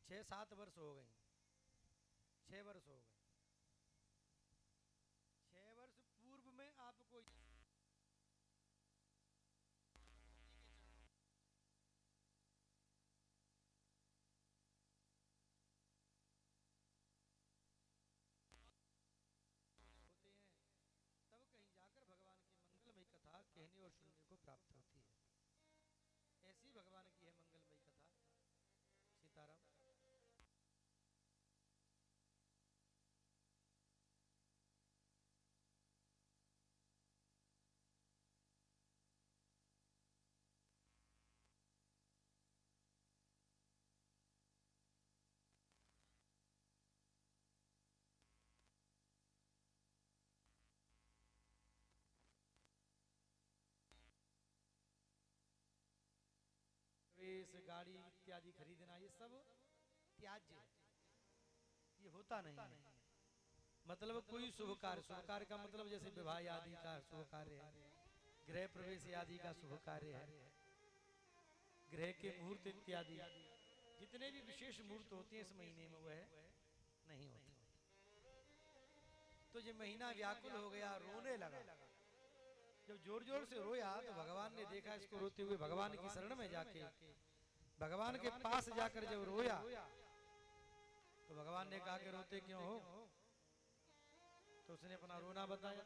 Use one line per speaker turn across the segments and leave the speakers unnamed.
छह 7 वर्ष हो गए, 6 वर्ष हो गए। 6 वर्ष पूर्व में आपको होते हैं, तब कहीं जाकर भगवान की मंगलमयी कथा कहने और सुनने को प्राप्त होती है। ऐसी भगवान की है मंगलमयी कथा। सीताराम। गाड़ी इत्यादि खरीदना ये सब त्याज्य है, ये होता नहीं है। मतलब कोई शुभ कार्य, शुभ कार्य का मतलब जैसे विवाह आदि का शुभ कार्य है, गृह प्रवेश आदि का शुभ कार्य है, गृह के मुहूर्त इत्यादि जितने भी विशेष मुहूर्त होते हैं इस महीने में वह नहीं होते। तो ये महीना व्याकुल हो गया, रोने लगा। जब जोर जोर से रोया तो भगवान ने देखा इसको रोते हुए, भगवान की शरण में जाके भगवान के पास जाकर जब रोया तो भगवान ने कहा कि रोते क्यों हो? तो उसने अपना रोना बताया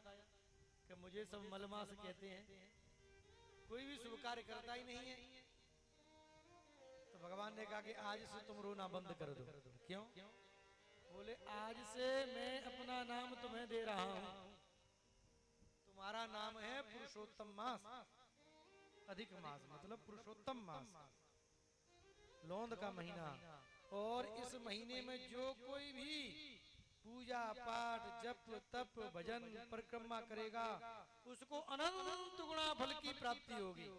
कि मुझे सब मलमास कहते हैं, कोई भी शुभ कार्य करता ही नहीं है। तो भगवान ने कहा कि आज से तुम रोना बंद कर दो। क्यों? बोले आज से मैं अपना नाम तुम्हें दे रहा हूं, तुम्हारा नाम है पुरुषोत्तम मास। अधिक मास मतलब पुरुषोत्तम मास, लौंद का महीना। और इस महीने में जो कोई भी पूजा पाठ जप तप भजन परिक्रमा करेगा उसको अनंत गुणा फल की प्राप्ति होगी।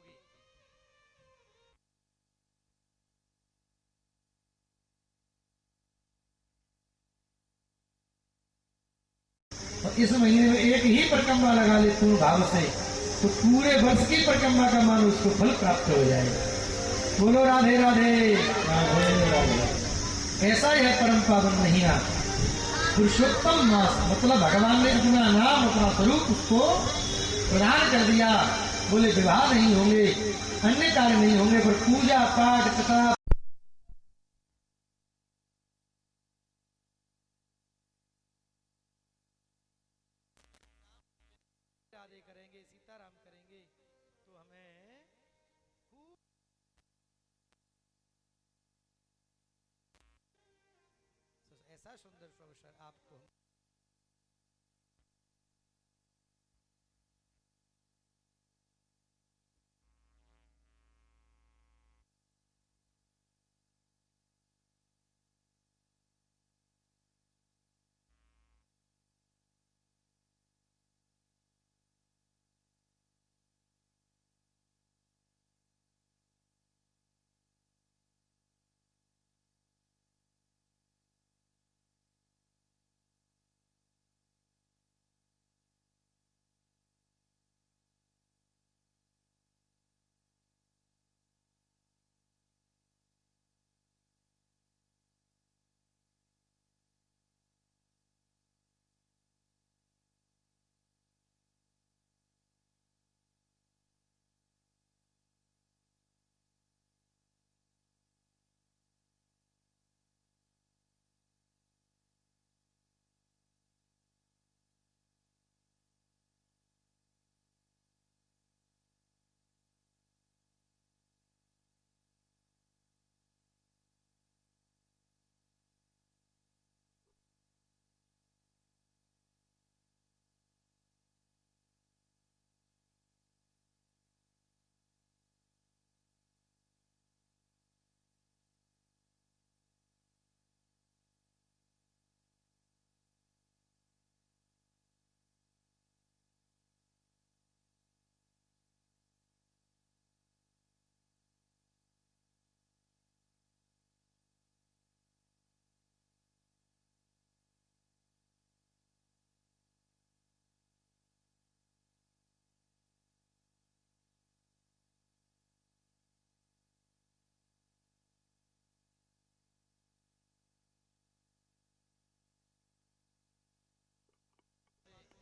इस महीने में एक ही परिक्रमा लगा ले पूर्ण भाव से तो पूरे वर्ष की परिक्रमा का मान उसको फल प्राप्त हो जाएगा। बोलो राधे राधे राधे राधे। ऐसा ही है परम पावन महीना पुरुषोत्तम मास। मतलब भगवान ने अपना नाम अपना स्वरूप उसको प्रदान कर दिया। बोले विवाह नहीं होंगे, अन्य कार्य नहीं होंगे, पर पूजा पाठ तथा राधे करेंगे, सीताराम करेंगे, तो हमें खूब ऐसा सुंदर अवसर आपको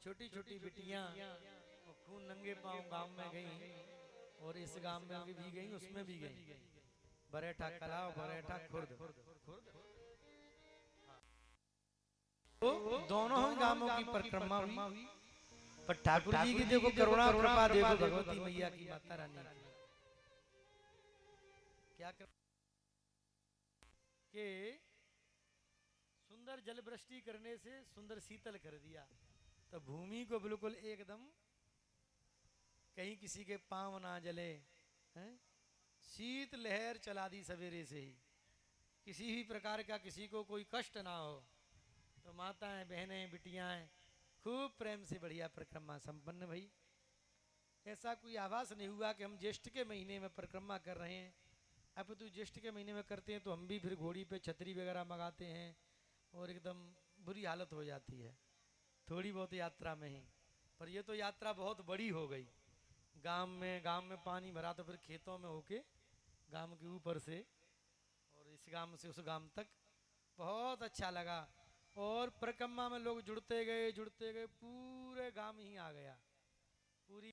छोटी छोटी बिटियां खून नंगे पांव गांव में गई, और इस गांव में भी गई, उसमें भी गई, बरेठा कलाव बरेठा खुर्द, तो दोनों ही गांवों की परिक्रमा हुई। पर ठाकुर जी की देखो करुणा कृपा, देखो भगवती मैया की, माता रानी क्या कर के सुंदर जल वृष्टि करने से सुंदर शीतल कर दिया, तो भूमि को बिल्कुल एकदम कहीं किसी के पांव ना जले हैं, शीत लहर चला दी सवेरे से ही, किसी भी प्रकार का किसी को कोई कष्ट ना हो। तो माताएं बहनें बिटियां खूब प्रेम से बढ़िया परिक्रमा संपन्न भई। ऐसा कोई आभास नहीं हुआ कि हम ज्येष्ठ के महीने में परिक्रमा कर रहे हैं। अब तो ज्येष्ठ के महीने में करते हैं तो हम भी फिर घोड़ी पे छतरी वगैरह मंगाते हैं और एकदम बुरी हालत हो जाती है थोड़ी बहुत यात्रा में ही। पर ये तो यात्रा बहुत बड़ी हो गई, गांव में पानी भरा तो फिर खेतों में होके गांव के ऊपर से और इस गांव से उस गांव तक बहुत अच्छा लगा। और परिक्रमा में लोग जुड़ते गए, पूरे गांव ही आ गया, पूरी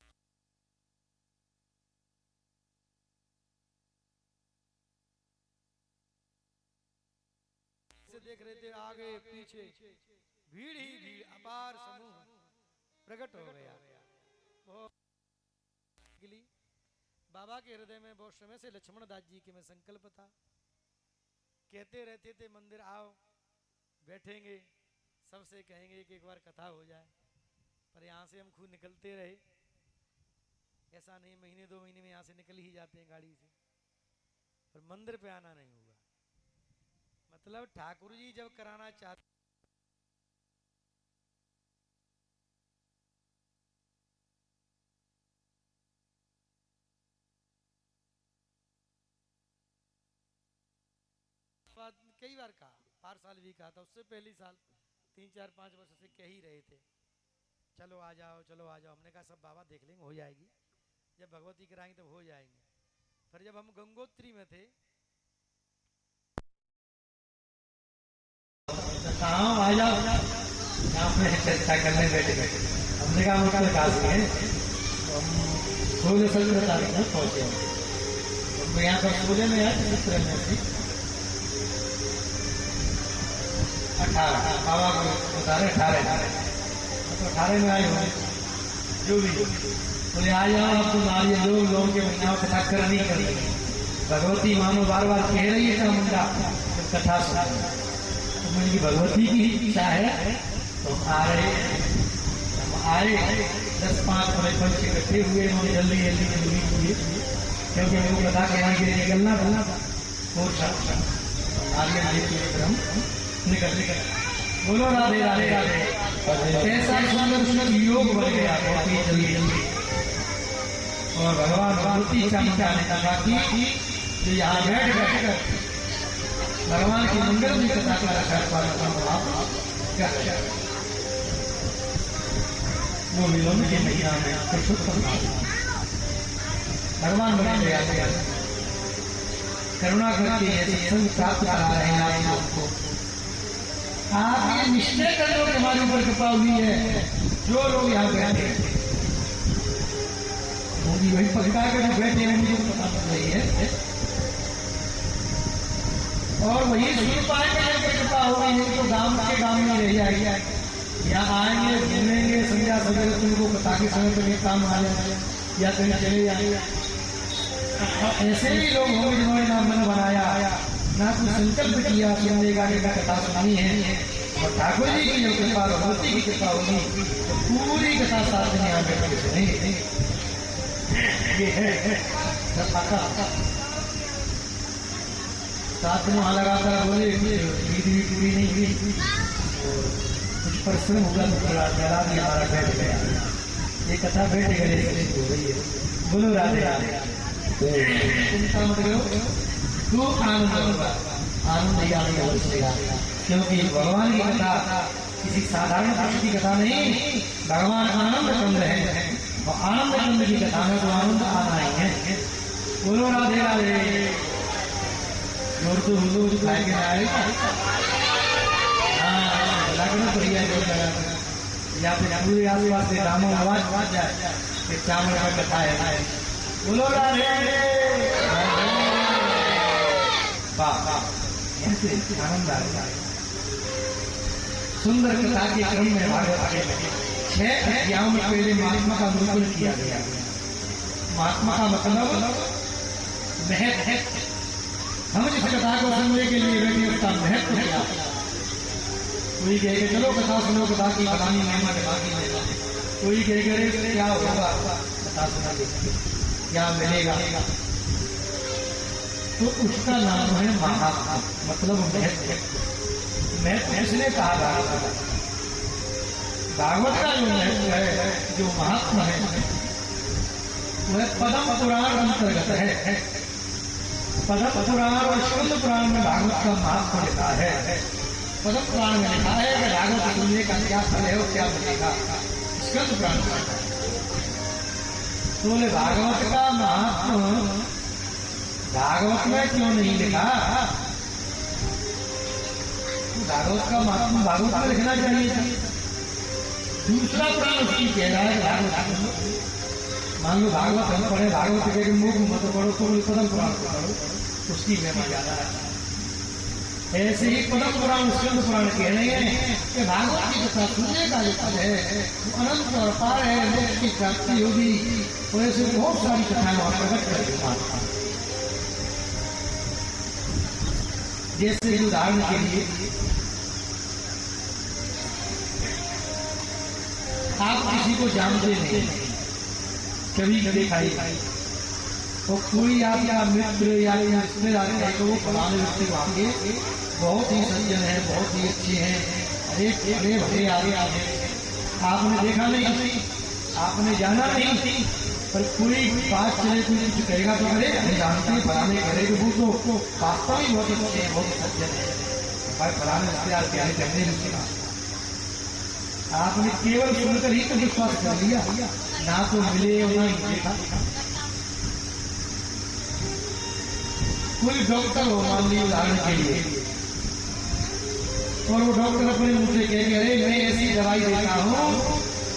से देख रहे थे, आगे पीछे भीड़ ही भीड़, अपार समूह प्रकट हो गया। बहुत बाबा के हृदय में बहुत समय से लक्ष्मण दास जी के में संकल्प था, कहते रहते थे मंदिर आओ बैठेंगे, सबसे कहेंगे कि एक बार कथा हो जाए। पर यहाँ से हम खुद निकलते रहे, ऐसा नहीं महीने 2 महीने में यहाँ से निकल ही जाते हैं गाड़ी से, पर मंदिर पे आना नहीं हुआ। मतलब ठाकुर जी जब कराना चाहते कई बार कहा, 4 साल भी कहा था, उससे पहले साल 3 4 5 वर्ष से कह ही रहे थे चलो आ जाओ चलो आ जाओ। हमने कहा सब बाबा देख लेंगे, हो जाएगी, जब भगवती कराएंगे तब हो जाएंगे। फिर जब हम गंगोत्री में थे, आ जाओ यहाँ पे चर्चा करने बैठे बैठे, हमने कहा उनका विकास है तो हम थोड़े सभी बता दें पहुंचे। तो यहाँ पर सूर्य में है 18 बाबा को उतारे 18 तो 18 में आए होंगे,
जो भी बोले आ जाओ अब तुम आ लोगों के महीना कथा करनी कर भगवती मानो बार बार कह रही है मुंडा कथा सुना तो मुझे भगवती की इच्छा है तो आ रहे हम आए 10-5 पंच इकट्ठे हुए उन्होंने जल्दी जल्दी जल्दी किए क्योंकि मेरे को कथा कहने के लिए निकलना था और आगे हम निकल बोलो राधे राधे राधे ऐसा सुंदर सुंदर योग बन गया बहुत ही जल्दी जल्दी और भगवान भगवती का निकालने लगा कि जो यहाँ बैठ कर भगवान की मंगल की कथा का रखा क्या वो मिलन के महीना में भगवान बने गया करुणा करके सत्संग प्राप्त करा रहे हैं आप लोग को। आप ये निश्चय कर लो कि हमारे ऊपर कृपा हुई है जो लोग यहाँ बैठे वही पकड़ा कर बैठे हैं मुझे पता चल रही है और वही सुन पाएंगे जब कृपा होगी नहीं तो गांव के गांव में रह जाएगी यहाँ आएंगे घूमेंगे संध्या सवेरे तुमको पता के समय पर एक काम आ जाए या कहीं चले जाएंगे ऐसे भी लोग होंगे जिन्होंने ना मन बनाया ना कुछ संकल्प किया सुनने का कथा सुनानी है और ठाकुर जी की जो कृपा भगवती की कृपा होगी तो पूरी कथा साथ में यहाँ बैठ के सुनेंगे ये है साथ में वहां लगातार बोले ईद भी पूरी नहीं हुई कुछ परिश्रम होगा तो जला भी हमारा बैठ गया ये कथा बैठ गए हो रही है बोलो राधे राधे चिंता मत करो तू आनंद होगा आनंद ही आने का क्योंकि भगवान की कथा किसी साधारण पुरुष की कथा नहीं भगवान आनंद चंद्र है और आनंद चंद्र की कथा में तो आनंद आना ही है बोलो राधे राधे जोर तो हुजूर दिखाई के आए हाँ लगना बढ़िया जो या फिर पूरे आसपास से रामो आवाज जाए फिर चावल का कथा है बोलो राधे वाह आनंद आ रहा है सुंदर कथा के क्रम में भागवत आगे 6 अध्यायों में पहले महात्मा का निरूपण किया गया महात्मा का मतलब महत्व हम जिस कथा को सुनने के लिए बैठे उसका महत्व क्या कोई कहे चलो कथा सुनो कथा की फलानी महिमा कथा की महिमा कोई कहे क्या होगा कथा सुना के क्या मिलेगा तो उसका नाम है महात्मा मतलब महत्व इसने कहा भागवत का जो महत्व है जो महात्मा है वह पद्म पुराण अंतर्गत है पद्म पुराण और स्कंद पुराण में भागवत का महत्व लिखा है पद्म पुराण में लिखा है कि भागवत सुनने का क्या फल है और क्या मिलेगा स्कंद पुराण तो बोले भागवत का महत्व भागवत में क्यों नहीं लिखा भागवत का महत्व भागवत में लिखना चाहिए दूसरा पुराण उसकी कह रहा है भागवत मान लो भागवत हम पढ़े भागवत के मुख मत पढ़ो तो पद्म पुराण पढ़ो उसकी महिमा ज्यादा है ऐसे ही पद्म पुराण स्कंद पुराण कह रहे हैं कि भागवत की कथा सुनने का जो फल है वो अनंत और पार है मोक्ष की प्राप्ति होगी और ऐसे बहुत सारी कथाएं वहां प्रकट कर जैसे उदाहरण के लिए आप किसी को जानते नहीं कभी दिखाई तो कोई आपका मित्र या रिश्तेदार है तो वो फलाने व्यक्ति वहां के बहुत ही सज्जन है बहुत ही अच्छे हैं एक बड़े बड़े आगे आगे आपने देखा नहीं आपने जाना नहीं पर कोई बात चले कोई कुछ कहेगा तो करे हम जानते हैं फलाने करेगा वो तो वास्तव ही बहुत अच्छे हैं बहुत सज्जन है भाई फलाने रिश्तेदार प्यारे कहने रिश्तेदार आपने केवल सुनकर ही तो विश्वास कर लिया ना तो मिले और ना देखा कोई डॉक्टर हो मान ली उदाहरण के लिए और वो डॉक्टर अपने मुंह से कह अरे मैं ऐसी दवाई देता हूँ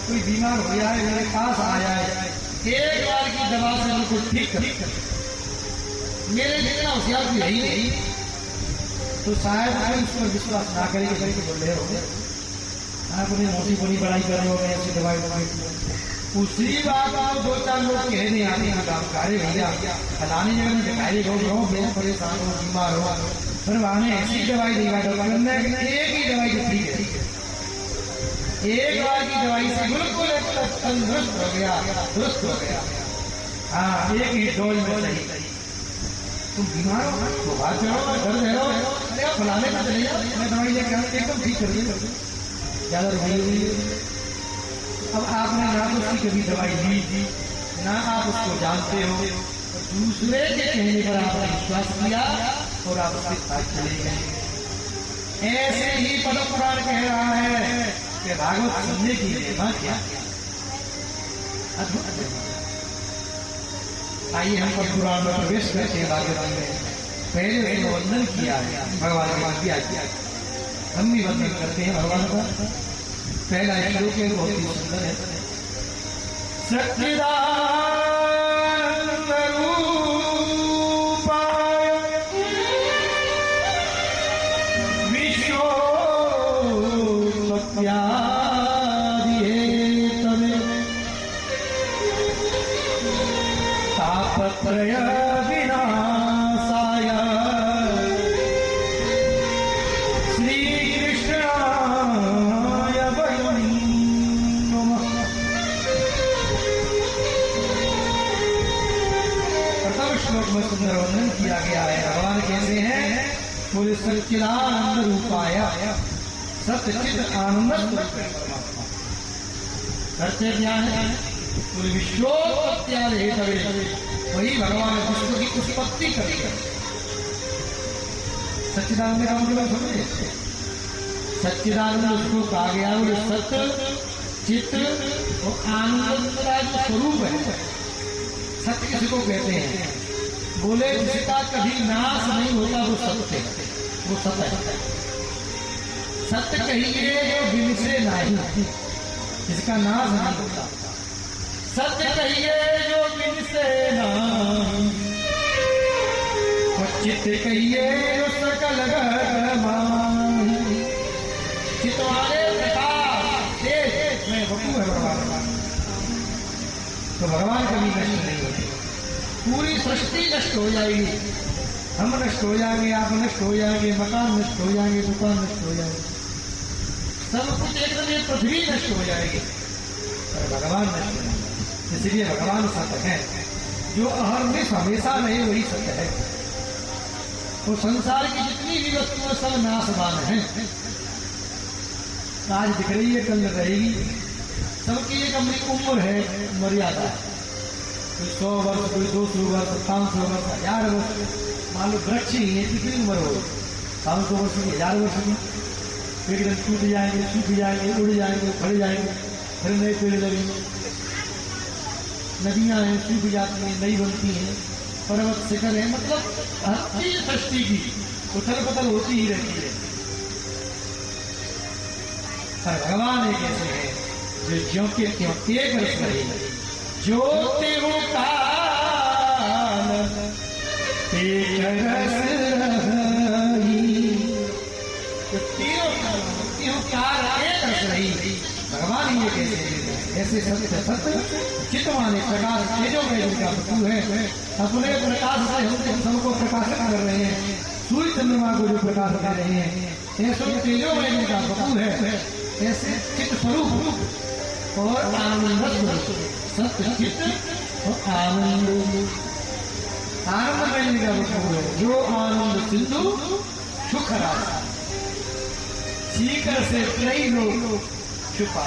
कोई बीमार हो जाए मेरे पास आ जाए एक बार की दवा से उनको ठीक कर मेरे जितना होशियार भी यही नहीं तो शायद कोई उस पर विश्वास ना करेंगे बोल रहे हो आपने मोटी बोली बड़ाई कर रहे हो ऐसी दवाई उसी बात को दो चार लोग कहने आते हैं अरे भैया फलानी जगह में दिखाई गो मैं परेशान हो बीमार हो, पर वहां ऐसी दवाई देगा डॉक्टर ने, एक ही दवाई तो ठीक है, एक बार की दवाई से बिल्कुल तंदुरुस्त हो गया, दुरुस्त हो गया। हाँ, एक ही डोज में सही। तुम बीमार हो, बुखार चढ़ो, दर्द है, अरे फलाने का चले जाओ, मैं दवाई लेकर एकदम ठीक कर दिया, ज्यादा रुपये हुई। अब आपने ना तो उसकी कभी दवाई ली, ना आप उसको जानते हो, दूसरे के कहने पर आपने विश्वास किया और आप उसके साथ चले गए। ऐसे ही पद्म पुराण कह रहा है कि भागवत सुनने की महिमा क्या, अद्भुत। आइए हम पद्म पुराण में प्रवेश करते हैं। भागवत में पहले उसने वंदन किया है भगवान के बाद किया, हम भी वंदन करते हैं भगवान का। पहला श्लोक है, बहुत ही सुंदर है। सच्चिदानंद रूपाय विश्वोत्पत्त्यादिहेतवे तापत्रय विनाशाय में सुंदर वर्णन किया गया है। भगवान कहते हैं बोले सच्चिदानंद रूपाय, सच्चिद आनंद परमात्मा करते क्या है, बोले विश्वोत्पत्त्यादिहेतवे, वही भगवान विश्व की उत्पत्ति करते। सच्चिदानंद का मतलब समझे, सच्चिदानंद उसको कहा गया, बोले सत्य चित्त और आनंद का जो स्वरूप है, सत्य किसको कहते हैं, बोले जिसका कभी नाश नहीं होता वो सत्य है, वो सत्य है। सत्य कहिए जो बिन से नहीं, जिसका नाश नहीं होता। सत्य कहिए जो बिन से नहीं, और चित्त कहिए जो सकल गमाई। चित्त वाले प्रकाश तेज में वकू है भगवान, तो भगवान कभी नष्ट नहीं होते। पूरी सृष्टि नष्ट हो जाएगी, हम नष्ट हो जाएंगे, आप नष्ट हो जाएंगे, मकान नष्ट हो जाएंगे, दुकान नष्ट हो जाएंगे, सब कुछ एकदम ये पृथ्वी नष्ट हो जाएगी, पर भगवान नष्ट नहीं। इसलिए भगवान सत्य है, जो अहर्निश हमेशा रहे वही सत्य है। तो संसार की जितनी भी वस्तुएं सब नाशवान है, आज दिख रही है कल रहेगी, सबकी एक अपनी उम्र है, मर्यादा है। कोई 100 वर्ष, कोई 200 वर्ष, 500 वर्ष, 1000 वर्ष। मान लो वृक्ष ही है, कितनी उम्र हो, 500 वर्ष की, 1000 वर्ष की, एक दिन टूट जाएंगे, सूख जाएंगे, उड़ जाएंगे, फट जाएंगे, फिर नए पेड़ लगेंगे। नदियां हैं, सूख जाती हैं, नई बनती हैं, पर्वत शिखर है, मतलब हर चीज सृष्टि की उथल पुथल होती ही रहती है। पर भगवान एक ऐसे है जो ज्यों के त्यों एक रस रहे, जो तेरु काल एक रस रही, जो त्यों काल एक रस रही, भगवान ही एक ऐसे सत्य सत्य चित्तवान प्रकाश तेजो में जिनका वस्तु है, अपने प्रकाश से हम सबको प्रकाशित कर रहे हैं। सूर्य चंद्रमा को जो प्रकाश दे रहे हैं, ऐसे तेजो में जिनका वस्तु है, ऐसे चित्त स्वरूप और आनंद सत्य चित्त और आनंद, आनंद में जिनका वस्तु है, जो आनंद सिंधु सुख राशि, सीकर से कई लोग छुपा।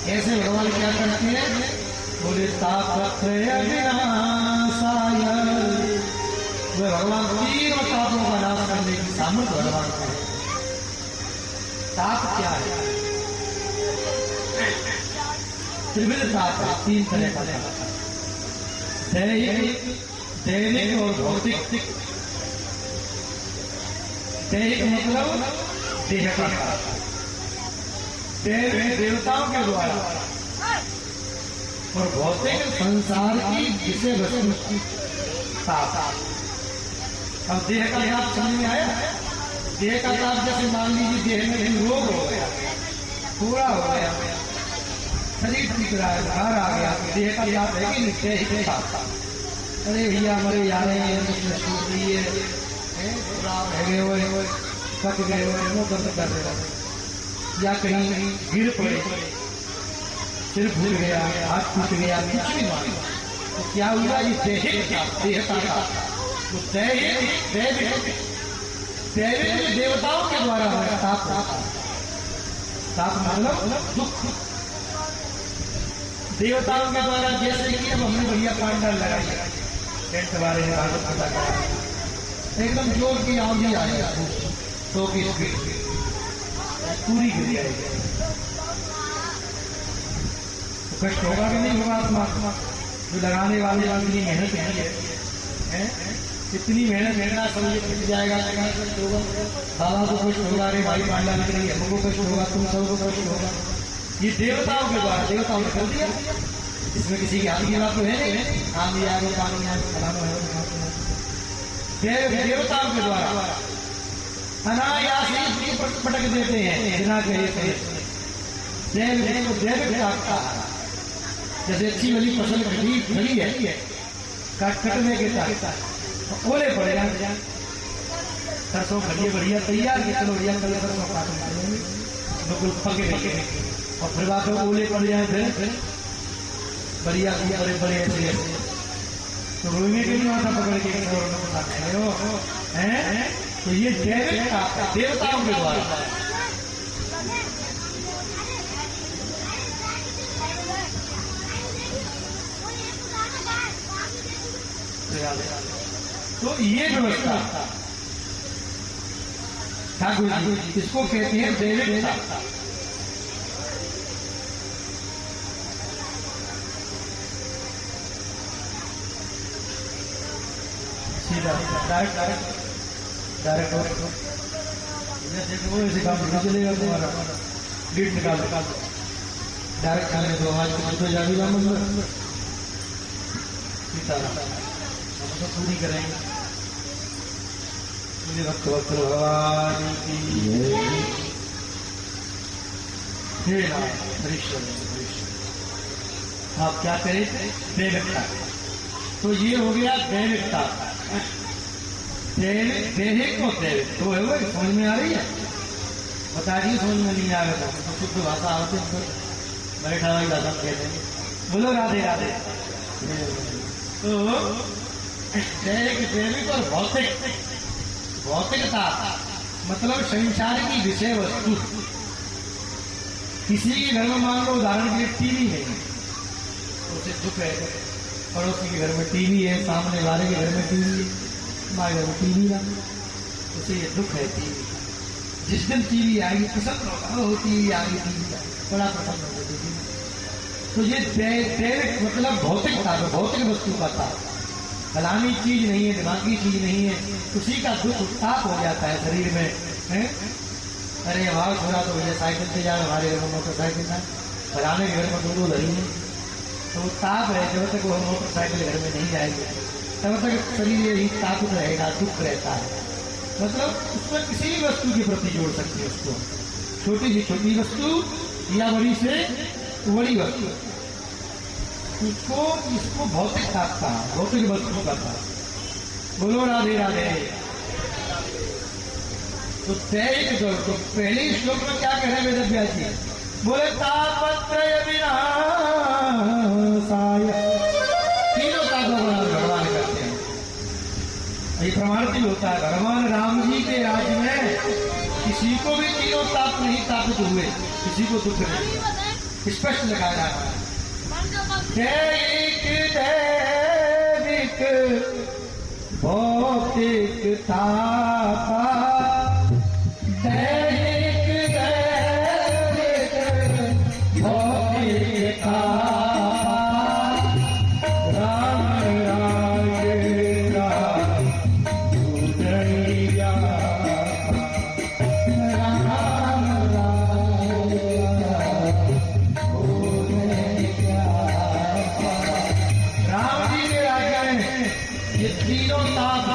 ऐसे भगवान क्या करते हैं, बोले तापत्रय विनाशाय, वे भगवान तीनों तापों का नाश करने की सामर्थ्य भगवान को है। ताप क्या है, त्रिविध ताप है, 3 तरह का ताप, दैहिक, दैनिक और भौतिक। दैहिक मतलब देह का ताप, देवताओं के द्वारा, और भौतिक संसार की विषय वस्तु ताप। अब देह का ताप समझ में आया, देह का ताप जैसे मान लीजिए देह में रोग हो गया, पूरा हो गया, शरीर टूट रहा है, बुखार आ गया, देह का याद है कि नित्य ही था। अरे भैया हमारे जा रहे हैं, छूट रही है, पक गए हुए, मुंह दर्द कर रहे हैं, या कहीं गिर पड़े, सिर फूट गया, हाथ टूट गया, कुछ भी मारे तो क्या हुआ? ये देह का दैविक देवताओं के द्वारा ताप मतलब दुख, देवताओं के द्वारा। जैसे कि अब हमने बढ़िया पांडाल लगाई, टेंट वाले ने भागवत कथा करा, एकदम जोर की आंधी आ गई, तो की पूरी गिर जाएगी, तो कष्ट होगा कि नहीं होगा? आत्मा जो लगाने वाले इतनी मेहनत है, इतनी मेहनत करना, सब ये कट जाएगा, बाबा को कष्ट होगा, अरे भाई पांडा लग रही है, हमको कष्ट होगा, तुम सबको कष्ट होगा। ये देवताओं के द्वारा, देवताओं ने कर दिया, इसमें किसी की हाथ की बात तो है नहीं, आंधी आ गई, पानी आ गया, देवताओं के द्वारा अनायास ही पटक देते हैं बिना कहे। जैसे अच्छी वाली फसल खड़ी है, कटने के साथ ओले पड़ जाए, सरसों खड़ी बढ़िया तैयार की, चलो बढ़िया कल सरसों काट लेंगे, बिल्कुल पके रखे, और फिर बाद में ओले पड़ जाए, फिर बढ़िया बड़े बड़े ऐसे तो रोने के लिए माथा पकड़ के हैं। तो ये देवताओं के द्वारा तो ये व्यवस्था ठाकुर जी, इसको कहते हैं दैविकता। सीधा डायरेक्ट ऐसे काम नहीं चलेगा तुम्हारा, गेट निकाल डायरेक्ट खाने दो, आज तो जाएगा मंदिर सीताराम तो पूरी करेंगे। मुझे भक्त भक्त भगवान की आप क्या करें? दैविकता। तो ये हो गया दैविकता, दैहिक और दैविक तो है, वो समझ में आ रही है? बता दी समझ में नहीं आ रहा तो शुद्ध भाषा आते बैठा हुआ ज्यादा कहते हैं। बोलो राधे राधे। तो दैविक और भौतिकता मतलब संसार की विषय वस्तु। किसी के घर में मान लो उदाहरण के लिए टीवी है, उसे दुख है, पड़ोसी के घर में टीवी है, सामने वाले के घर में टीवी है, हमारे घर में टीवी ना, उसे ये दुख है टीवी। जिस दिन टीवी आएगी पसंद होगा, टीवी आ गई, टीवी बड़ा पसंद होगा टीवी। तो ये दैविक मतलब भौतिकता, भौतिक वस्तु का था, फलानी चीज नहीं है, दिमागी चीज नहीं है, उसी का दुख उत्ताप हो जाता है शरीर में, है? अरे वाह थोड़ा तो भैया साइकिल से जाए, हमारे घर में मोटरसाइकिल था, फलाने के घर में दो धरी है, तो ताप है। जब तक वो मोटरसाइकिल घर में नहीं जाएगी तब तक शरीर यही ताप रहेगा, दुख रहता है। मतलब उसमें किसी भी वस्तु के प्रति जोड़ सकते हैं उसको, छोटी से छोटी वस्तु या बड़ी से बड़ी वस्तु, उसको इसको भौतिक ताप था, भौतिक वस्तु का था। बोलो राधे राधे। तो दैहिक जो तो पहले श्लोक में क्या कह रहे हैं वेद व्यास जी? बोले तापत्रय विनाशाय, तीनों तापों का भगवान करते हैं। ये प्रमाणित होता है, भगवान राम जी के राज में किसी को भी तीनों ताप नहीं तापित हुए, किसी को दुख नहीं, स्पष्ट लगाया जाता है। दैविक भौतिक तापा, दैविक भौतिक तापा, राम राज उदया, राम जी के राज्य में ये तीनों ताप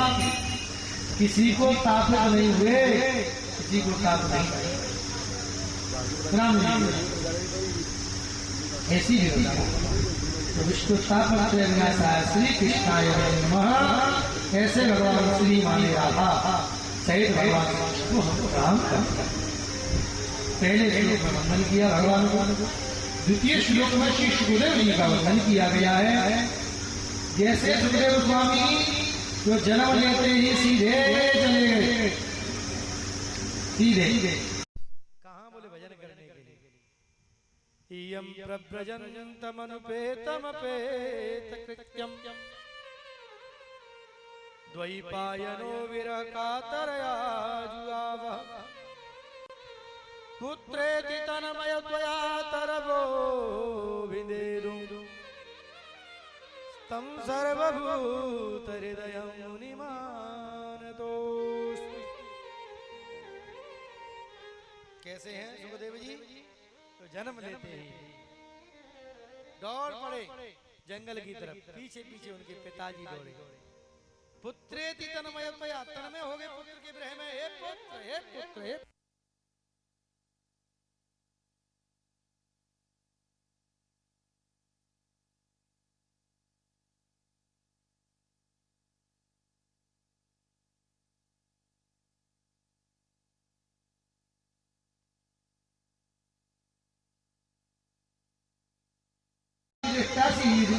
किसी को तापित नहीं हुए, किसी को ताप नहीं। राम जी ऐसी विधा तो विष्णुतापत्र विनाशाय श्री कृष्णाय नमः ऐसे भगवान श्री माने राधा सहित भगवान को हम राम पहले श्लोक में वंदन किया भगवान को। द्वितीय श्लोक में श्री सुखदेव जी का वंदन किया गया है। जैसे सुखदेव स्वामी जो जन्म लेते ही सीधे चले गए, सीधे
कहाँ बोले भजन करने के लिए। इयं प्रव्रजन्तमनुपेतमपेत कृत्यम् द्वैपायनो विरह कातरया जुआवः पुत्रेति तन्मय त्वया तरवो विदेरुं तं सर्वभूत हृदयं मुनिमानतोऽस्मि। कैसे हैं सुखदेव जी? तो जन्म लेते ही दौड़ पड़े जंगल की तरफ, पीछे पीछे उनके पिताजी दौड़े। पुत्रेति तन्मय त्वया, तन्मय हो गए पुत्र के विरह में। हे पुत्र, हे पुत्र, हे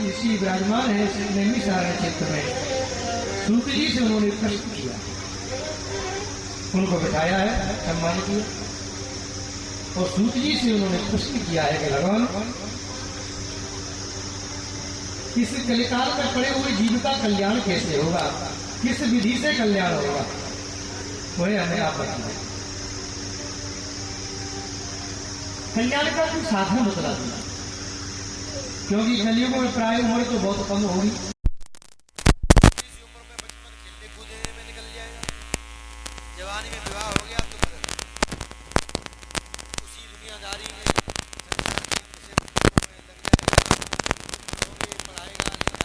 ऋषि विराजमान है नैमिषारण्य क्षेत्र में। सूत जी से उन्होंने प्रश्न किया, उनको बिठाया है, सम्मान किया और सूत जी से उन्होंने प्रश्न किया है कि भगवान इस कलिकाल में पड़े हुए जीव का कल्याण कैसे होगा, किस विधि से कल्याण होगा, वह हमें आप बताइए। कल्याण का कुछ साधन बतला दिया, क्योंकि कलयुग में प्राय उम्र तो बहुत कम होगी।
खेलने कूदने में निकल जाएगा, जवानी में विवाह हो गया तो उसी दुनियादारी में पढ़ाएगा लिखाएगा,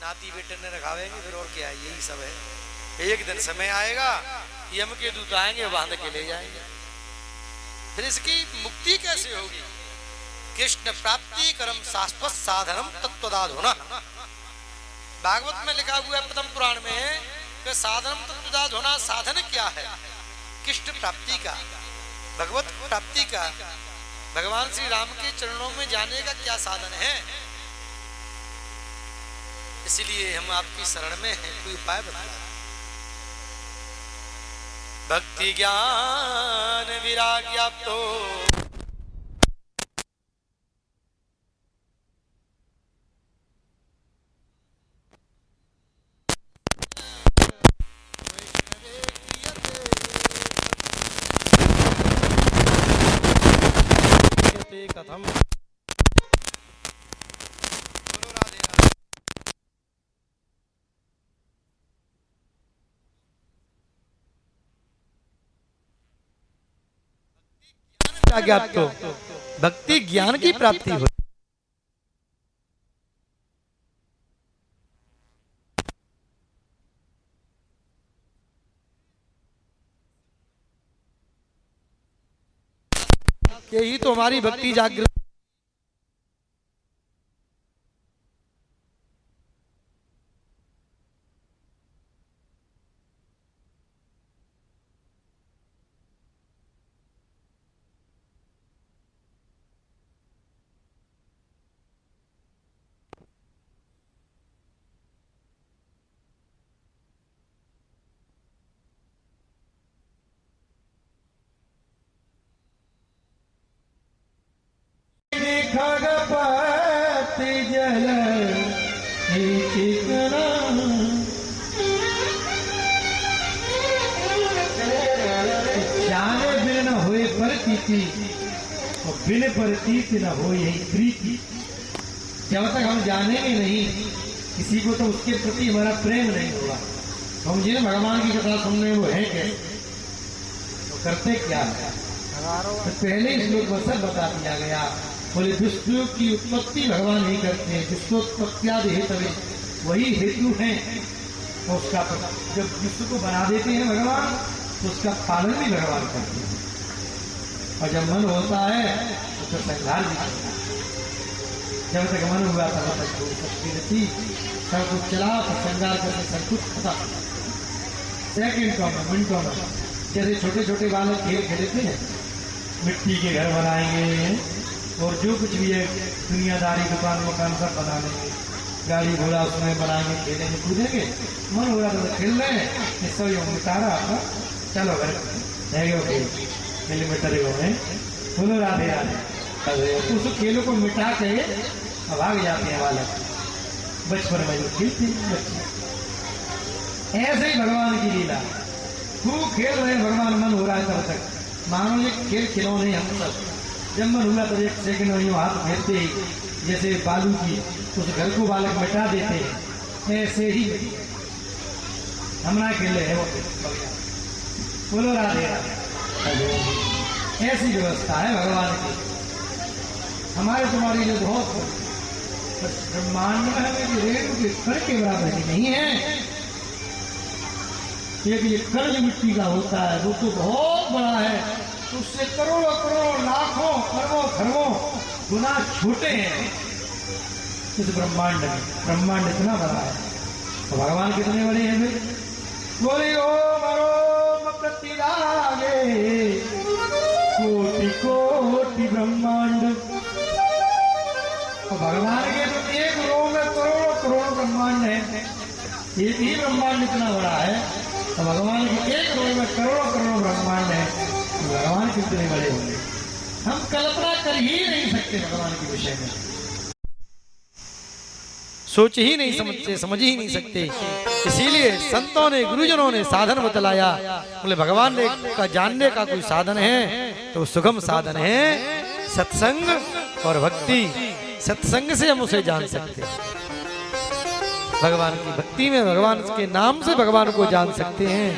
नाती बेटे ने रखावेंगे फिर और क्या, यही सब है। एक दिन समय आएगा यम के दूत आएंगे, बांध के ले जाएंगे। फिर इसकी मुक्ति कैसे होगी? कृष्ण प्राप्ति कर्म शाश्वत साधनम तत्वदाद होना। भागवत में लिखा हुआ है प्रथम पुराण में कि साधनम तत्वदाद होना साधन क्या है? कृष्ण प्राप्ति का, भगवत प्राप्ति का, भगवान श्री राम के चरणों में जाने का क्या साधन है? इसलिए हम आपकी शरण में हैं, कोई उपाय बताइए। भक्ति ज्ञान विराग्याप्तो कथम। तो भक्ति ज्ञान की प्राप्ति हो। यही तो हमारी भक्ति जागृत।
खगपति जल जाने बिन न होए प्रतीति और बिन प्रतीति न हो यही प्रीति। जब तक हम जानेंगे नहीं किसी को तो उसके प्रति हमारा प्रेम नहीं होगा। हम जिन भगवान की कथा सुनने वो है क्या, वो करते क्या है, तो पहले ही श्लोक में सब बता दिया गया। बोले विश्व की उत्पत्ति भगवान ही करते हैं, विश्वोत्पत्त्यादि हेतु वही हेतु हैं। और उसका जब विश्व को बना देते हैं भगवान उसका पालन भी भगवान करते हैं। और जब मन होता है तो संहार भी करता है। जब तक मन हुआ तब तक वो शक्ति रहती, सब कुछ चला तो श्रृंगार करके सब कुछ खत्म। सेकंडों में, मिनटों में, जैसे छोटे छोटे बालक खेल खेलते हैं, मिट्टी के घर बनाएंगे और जो कुछ भी है दुनियादारी दुकान मकान सब बना लेंगे, गाड़ी घोड़ा उसमें बनाएंगे, खेलेंगे कूदेंगे। मन हो रहा तो खेल रहे हैं, सब योग उतारा अपना, चलो घर मिलीमीटर में बोलो राधे राधे। उस खेलों को मिटा के भाग जाते हैं बालक। बचपन में जो खेलते हैं बच्चे, ऐसे ही भगवान की लीला। खूब खेल रहे हैं भगवान, मन हो रहा है तब तक मानो ये खेल खिलौने हम सब। जब मन हुआ तो एक सेकंड में हाथ फेरते ही जैसे बालू की उस घर को बालक मिटा देते हैं, ऐसे ही हमारा खेल है वो। बोलो राधे राधे। ऐसी व्यवस्था है भगवान की। हमारे तुम्हारे लिए बहुत ब्रह्मांड में हमें रेणु के कण के बराबर ही नहीं है। एक ये कण जो मिट्टी का होता है वो तो बहुत बड़ा है, उससे करोड़ों करोड़ों लाखों अरबों खरबों गुना छोटे हैं इस ब्रह्मांड में। ब्रह्मांड इतना बड़ा है तो भगवान कितने बड़े हैं फिर। बोले ओम ओम प्रति लागे कोटि कोटि ब्रह्मांड। तो भगवान के तो एक रोम में करोड़ों करोड़ ब्रह्मांड है। एक ही ब्रह्मांड इतना बड़ा है तो भगवान के एक रोम में करोड़ों करोड़ ब्रह्मांड है। तो भगवान कितने बड़े होंगे हम कल्पना कर ही नहीं सकते भगवान के विषय में।
सोच ही नहीं समझते, समझ ही नहीं सकते। इसीलिए संतों ने, गुरुजनों ने साधन बतलाया। बोले भगवान ने का जानने का कोई साधन है तो सुगम साधन है सत्संग और भक्ति। सत्संग से हम उसे जान सकते हैं, भगवान की भक्ति में भगवान के नाम से भगवान को जान सकते हैं।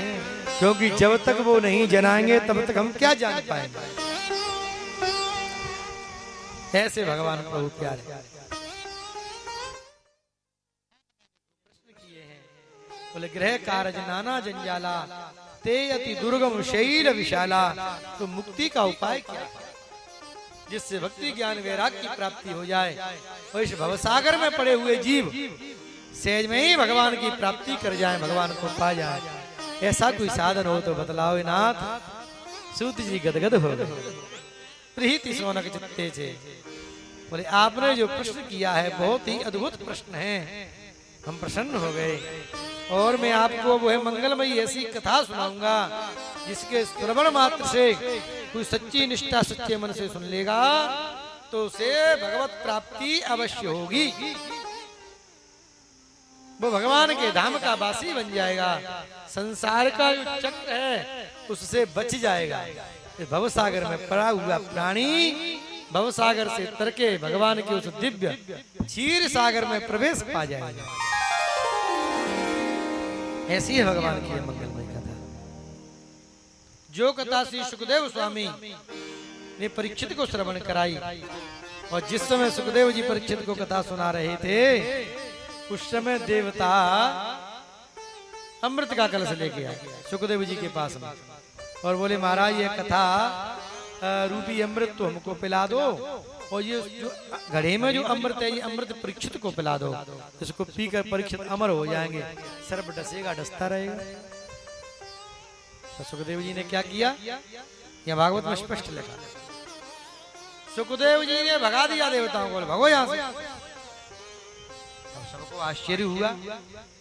क्योंकि जब तक वो नहीं जनाएंगे तब तक हम क्या जान पाएंगे। ऐसे भगवान प्रभु प्यारे। बोले गृह कारज नाना जंजाला ते अति दुर्गम शैल विशाला। तो मुक्ति का उपाय क्या है जिससे भक्ति ज्ञान वैराग्य की प्राप्ति हो जाए और इस भवसागर में पड़े हुए जीव सहज में ही भगवान की प्राप्ति कर जाए, भगवान को पा जाए। ऐसा कोई साधन हो तो बतलाओ नाथ। सूत जी गदगद हो गए प्रीति सोनक चित्ते से। बोले आपने जो प्रश्न किया है बहुत ही अद्भुत प्रश्न है, हम प्रसन्न हो गए। और मैं आपको वो है मंगलमयी ऐसी कथा सुनाऊंगा जिसके श्रवण मात्र से कोई सच्ची निष्ठा सच्चे मन से सुन लेगा तो उसे भगवत प्राप्ति अवश्य होगी। वो भगवान के धाम का वासी बन जाएगा, संसार का जो चक्र है उससे बच जाएगा। भवसागर में पड़ा हुआ प्राणी भवसागर से तरके भगवान के उस दिव्य क्षीर सागर में प्रवेश पा जाएगा। ऐसी है भगवान की मंगलमयी कथा। जो कथा श्री सुखदेव स्वामी ने परीक्षित को श्रवण कराई और जिस समय सुखदेव जी परीक्षित को कथा सुना रहे थे उस समय देवता अमृत का कलश लेके आए सुखदेव जी के पास में और बोले महाराज ये कथा रूपी अमृत तो हमको पिला दो और ये जो घड़े में जो अमृत है ये अमृत परीक्षित को पिला दो, इसको पीकर परीक्षित अमर हो जाएंगे, सर्प डसेगा डसता रहेगा। तो सुखदेव जी ने क्या किया, यह भागवत में स्पष्ट लिखा। सुखदेव जी ने भगा दिया देवताओं को, भगो यहाँ से। सबको आश्चर्य हुआ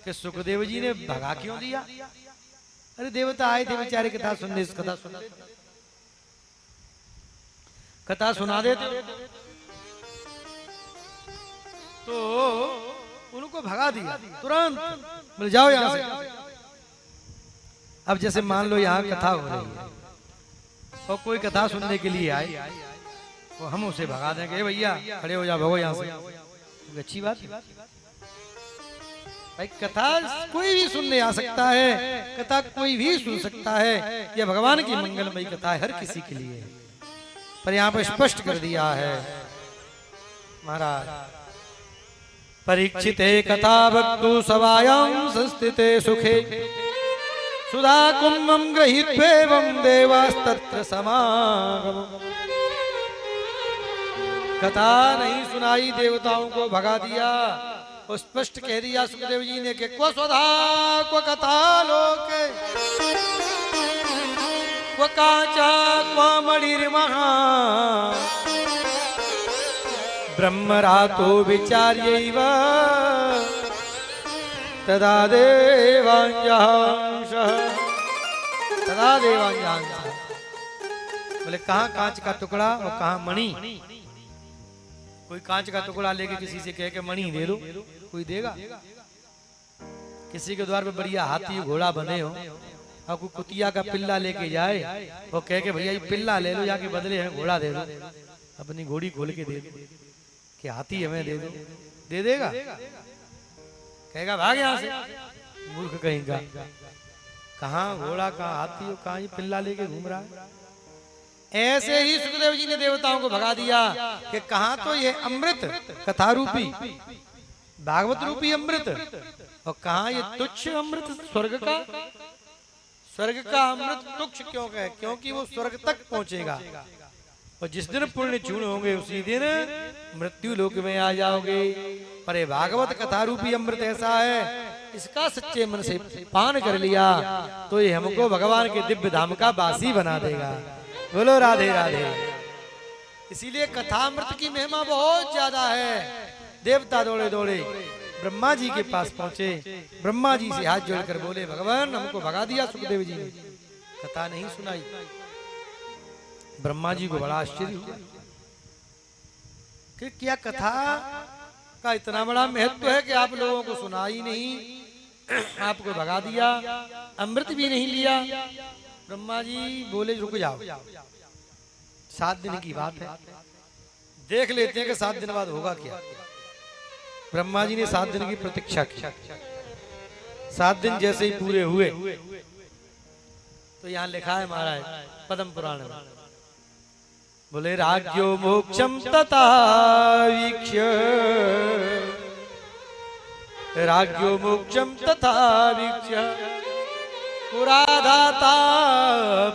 कि सुखदेव जी ने भगा क्यों दिया। अरे देवता आए थे बेचारे कथा सुनने, इस कथा सुना देते तो उनको भगा दिया तुरंत, बोले जाओ यहाँ से। अब जैसे मान लो यहाँ कथा हो रही है और कोई कथा सुनने के लिए आए तो हम उसे भगा देंगे, भैया खड़े हो जाओ, भगो यहाँ से। तो अच्छी बात है भाई, कथा कोई भी सुनने आ सकता है, कथा कोई भी सुन सकता है। यह भगवान की मंगलमयी कथा है, हर किसी के लिए। पर यहाँ पर स्पष्ट कर दिया है महाराज, परीक्षिते कथा वक्तु सभायां संस्थिते सुखे सुधा कुम्भं गृहीत्वेवं देवास्तत्र समागमम्। कथा नहीं सुनाई, देवताओं को भगा दिया और स्पष्ट कह दिया सुखदेव जी ने कि क्व स्वधा क्व कथा लोके क्व काचा क्व मणिर्महा ब्रह्मरातो विचार्यैव तदा देवांशांशः। बोले कहाँ कांच का टुकड़ा और कहाँ मणि। कोई कांच का टुकड़ा लेके किसी से कह के मणि दे दो, कोई देगा? किसी के द्वार पे बढ़िया हाथी घोड़ा बने हो और कोई कुतिया का पिल्ला लेके जाए और कह के भैया ये पिल्ला ले लो, जाके बदले हैं घोड़ा दे दो, अपनी घोड़ी खोल के दे दो कि हाथी हमें दे दो, दे देगा? कहेगा भाग यहाँ से, मूर्ख कहेगा। कहाँ घोड़ा कहाँ हाथी और कहाँ ये पिल्ला लेके घूम रहा है। ऐसे ही सुखदेव जी ने देवताओं को भगा दिया कि कहाँ तो ये अमृत कथा रूपी भागवत रूपी अमृत और कहाँ ये तुच्छ अमृत स्वर्ग का। स्वर्ग का अमृत तुच्छ क्यों कहे? क्योंकि वो स्वर्ग तक पहुंचेगा और जिस दिन पुण्य चूर्ण होंगे उसी दिन मृत्यु लोक में आ जाओगे। पर ये भागवत कथा रूपी अमृत ऐसा है, इसका सच्चे मन से पान कर लिया तो ये हमको भगवान के दिव्य धाम का वासी बना देगा। बोलो राधे राधे। इसीलिए कथामृत की महिमा बहुत ज्यादा है। देवता दौड़े दौड़े ब्रह्मा जी के पास पहुंचे, ब्रह्मा जी से हाथ जोड़कर बोले भगवान हमको भगा दिया सुखदेव जी ने, कथा नहीं सुनाई। ब्रह्मा जी को बड़ा आश्चर्य हुआ कि क्या कथा का इतना बड़ा महत्व है कि आप लोगों को सुना ही नहीं, आपको भगा दिया, अमृत भी नहीं लिया। ब्रह्मा जी बोले रुक जाओ, 7 दिन की बात है, देख लेते हैं कि 7 दिन बाद होगा क्या। ब्रह्मा जी ने 7 दिन की प्रतीक्षा की। 7 दिन जैसे ही पूरे हुए तो यहाँ लिखा है महाराज पद्म पुराण में, बोले राज्यो मोक्षम तथा वीक्ष्य, राज्यो मोक्षम तथा वीक्ष्य पुराधाता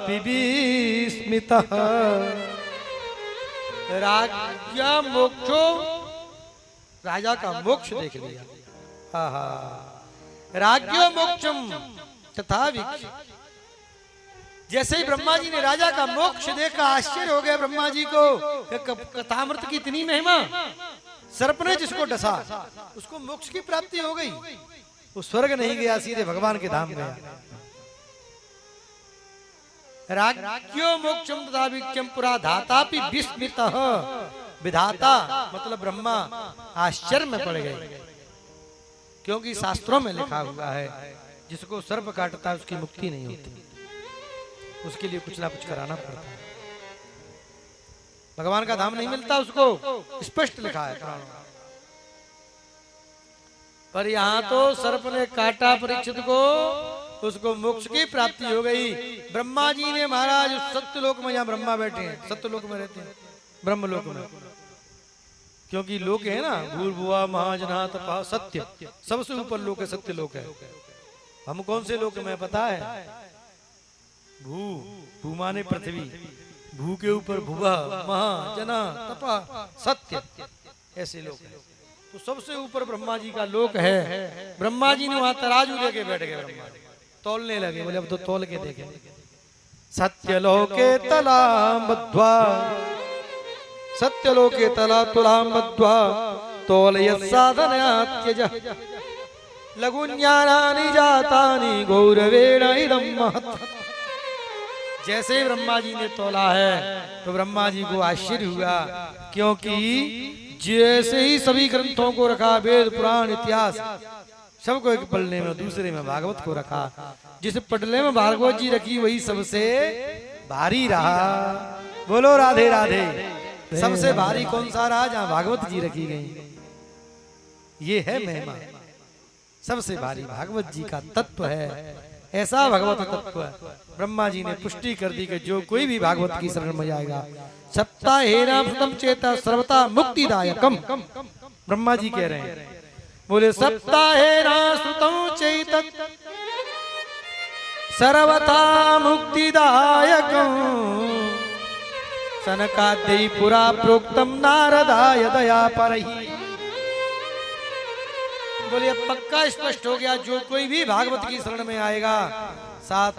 विस्मितः। राज्य मोक्षो, राजा का मोक्ष देख लिया। हा हा, राज्यो मोक्षम तथा वीक्ष्य। जैसे ही ब्रह्मा जी ने राजा का मोक्ष देखा आश्चर्य हो गया ब्रह्मा जी को। कथामृत की इतनी महिमा, सर्प ने जिसको डसा उसको मोक्ष की प्राप्ति हो गई, वो स्वर्ग नहीं गया, सीधे भगवान के धाम गया। राज्यो मोक्षम तथा वीक्ष्यम पुरा धातापि विस्मितः। विधाता मतलब ब्रह्मा आश्चर्य में पड़ गए, क्योंकि शास्त्रों में लिखा हुआ है जिसको सर्प काटता है उसकी मुक्ति नहीं होती, उसके लिए कुछ ना कुछ कराना पड़ता है, भगवान का धाम नहीं मिलता उसको, स्पष्ट लिखा है। पर यहाँ तो सर्प ने काटा परीक्षित को, उसको मोक्ष की प्राप्ति हो गई। ब्रह्मा जी ने महाराज सत्यलोक में, यहाँ ब्रह्मा बैठे हैं, सत्यलोक में रहते हैं, ब्रह्मलोक में, क्योंकि लोक है ना भूर्भुवा महाजना तपा सत्य, सबसे ऊपर लोक है, सत्य लोक है। हम कौन से लोक में पता है? भू, भू माने पृथ्वी, भू के ऊपर भुवा महा जना तपा सत्य, ऐसे लोग हैं। तो सबसे ऊपर ब्रह्मा जी का लोक है। ब्रह्मा जी ने वहां तराजू लेके बैठ गए, ब्रह्मा जी तोलने लगे, बोले अब तो तोल के देखें। सत्यलोके तलाम बद्ध्वा, सत्यलोके तला तुलाम बद्ध्वा तोलयत् साधनात्यजः लघुन्यानानि जातानि गौरवेण इदं महत्। जैसे ही ब्रह्मा जी ने तोला है तो ब्रह्मा जी को आश्चर्य हुआ, क्योंकि जैसे ही सभी ग्रंथों को रखा, वेद पुराण इतिहास सबको एक पलड़े में, दूसरे में भागवत को रखा, जिस पटले में भागवत जी रखी वही सबसे भारी रहा। बोलो राधे राधे। सबसे भारी कौन सा रहा? जहाँ भागवत जी रखी गई। ये है महिमा, सबसे भारी भागवत जी का तत्व है, ऐसा भगवत तत्व है। ब्रह्मा जी ने पुष्टि कर दी कि जो कोई भी भागवत की शरण में जाएगा, सप्ताहेन श्रुतं चेता सर्वथा मुक्तिदायकम। ब्रह्मा जी कह रहे हैं, बोले सप्ताहेन श्रुतं चेतत् सर्वथा मुक्तिदायकं सनकाद्यै पुरा प्रोक्तम नारदाय दया परहि। बोलिए पक्का स्पष्ट हो गया, जो कोई भी भागवत की शरण में आएगा 7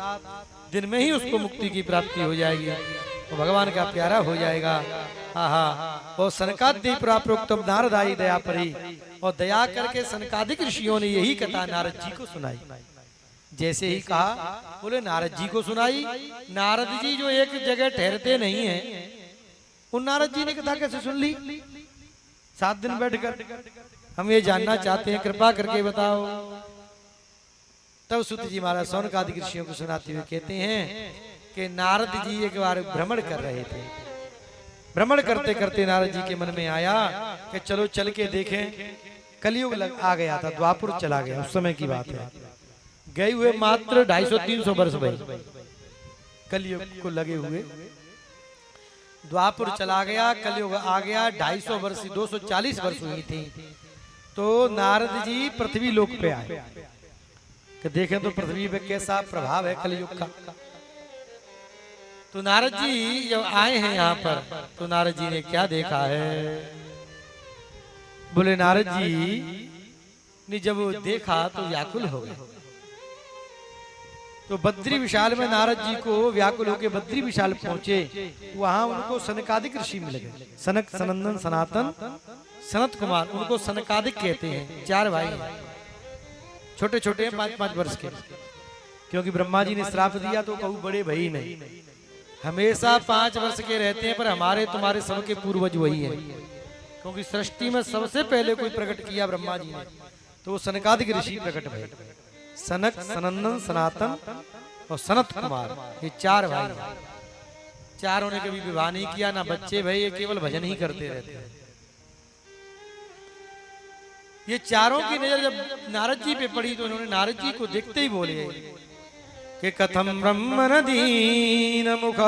दिन में ही उसको मुक्ति की प्राप्ति हो जाएगी, तो भगवान का प्यारा हो जाएगा। आहा, वो सनकादि प्रोक्तम नारदाई दया परी, और दया करके सनकादिक ऋषियों ने यही कथा नारद जी को सुनाई। जैसे ही कहा बोले नारद जी को सुनाई। नारद जी जो एक जगह ठहरते नहीं है, उन नारद जी ने कथा कैसे सुन ली 7 दिन बैठकर? हम ये जानना चाहते हैं, कृपा करके बताओ। तब सूत जी महाराज सौनकादिक ऋषियों को सुनाते हुए कहते हैं कि नारद जी एक बार भ्रमण कर रहे थे। भ्रमण करते करते नारद जी के मन में आया कि चलो चल के देखें। कलयुग आ गया था, द्वापुर चला गया, उस समय की बात है। गए हुए मात्र 250-300 वर्ष भई कलयुग को लगे हुए। द्वापुर चला गया, कलयुग आ गया, 250 वर्ष 240 वर्ष हुई थी। तो नारद जी पृथ्वी लोक पे आए कि देखें तो पृथ्वी पे कैसा प्रभाव है कलयुग का। तो नारद जी जब आए हैं यहाँ पर, तो नारद जी ने क्या देखा है? बोले नारद जी ने जब देखा तो व्याकुल हो गए। तो बद्री विशाल में नारद जी को व्याकुल होकर बद्री विशाल पहुंचे। वहां उनको सनकादिक ऋषि मिल गए, सनक, सनंदन, सनातन, सनत कुमार। उनको सनकादिक कहते हैं। 4 भाई छोटे छोटे हैं, 5-5 वर्ष के, क्योंकि ब्रह्मा जी ने श्राप दिया तो कहू बड़े भाई नहीं, हमेशा 5 वर्ष के रहते हैं। पर हमारे तुम्हारे सबके पूर्वज वही है, क्योंकि सृष्टि में सबसे पहले कोई प्रकट किया ब्रह्मा जी ने, तो वो सनकादिक ऋषि प्रकट भये। सनक, सनंदन, सनातन और सनत कुमार, ये 4 भाई। चारों ने कभी विवाह नहीं किया, ना बच्चे भाई, ये केवल भजन ही करते रहते हैं। ये चारों की नजर जब नारद जी पे पड़ी तो उन्होंने नारद जी को देखते ही बोले कि कथम ब्रह्म दीन मुख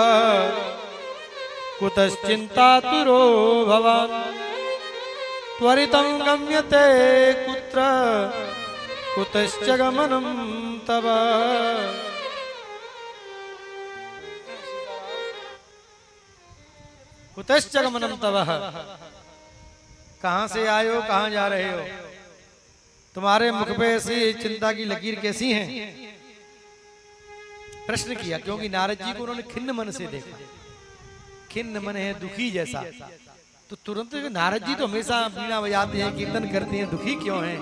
कुतश्चिंतातुरो भवान् त्वरितं गम्यते कुत्र कुतश्च गमनं तव। कुतश्च गमनं तव, कहां से आए हो, कहां जा रहे हो? तुम्हारे मुख पे ऐसी चिंता की लकीर कैसी है? प्रश्न किया, क्योंकि नारद जी को उन्होंने खिन्न मन से देखा। खिन्न मन है, दुखी जैसा। तो तुरंत नारद जी तो हमेशा बीना बजाते हैं, कीर्तन करते हैं, दुखी क्यों हैं?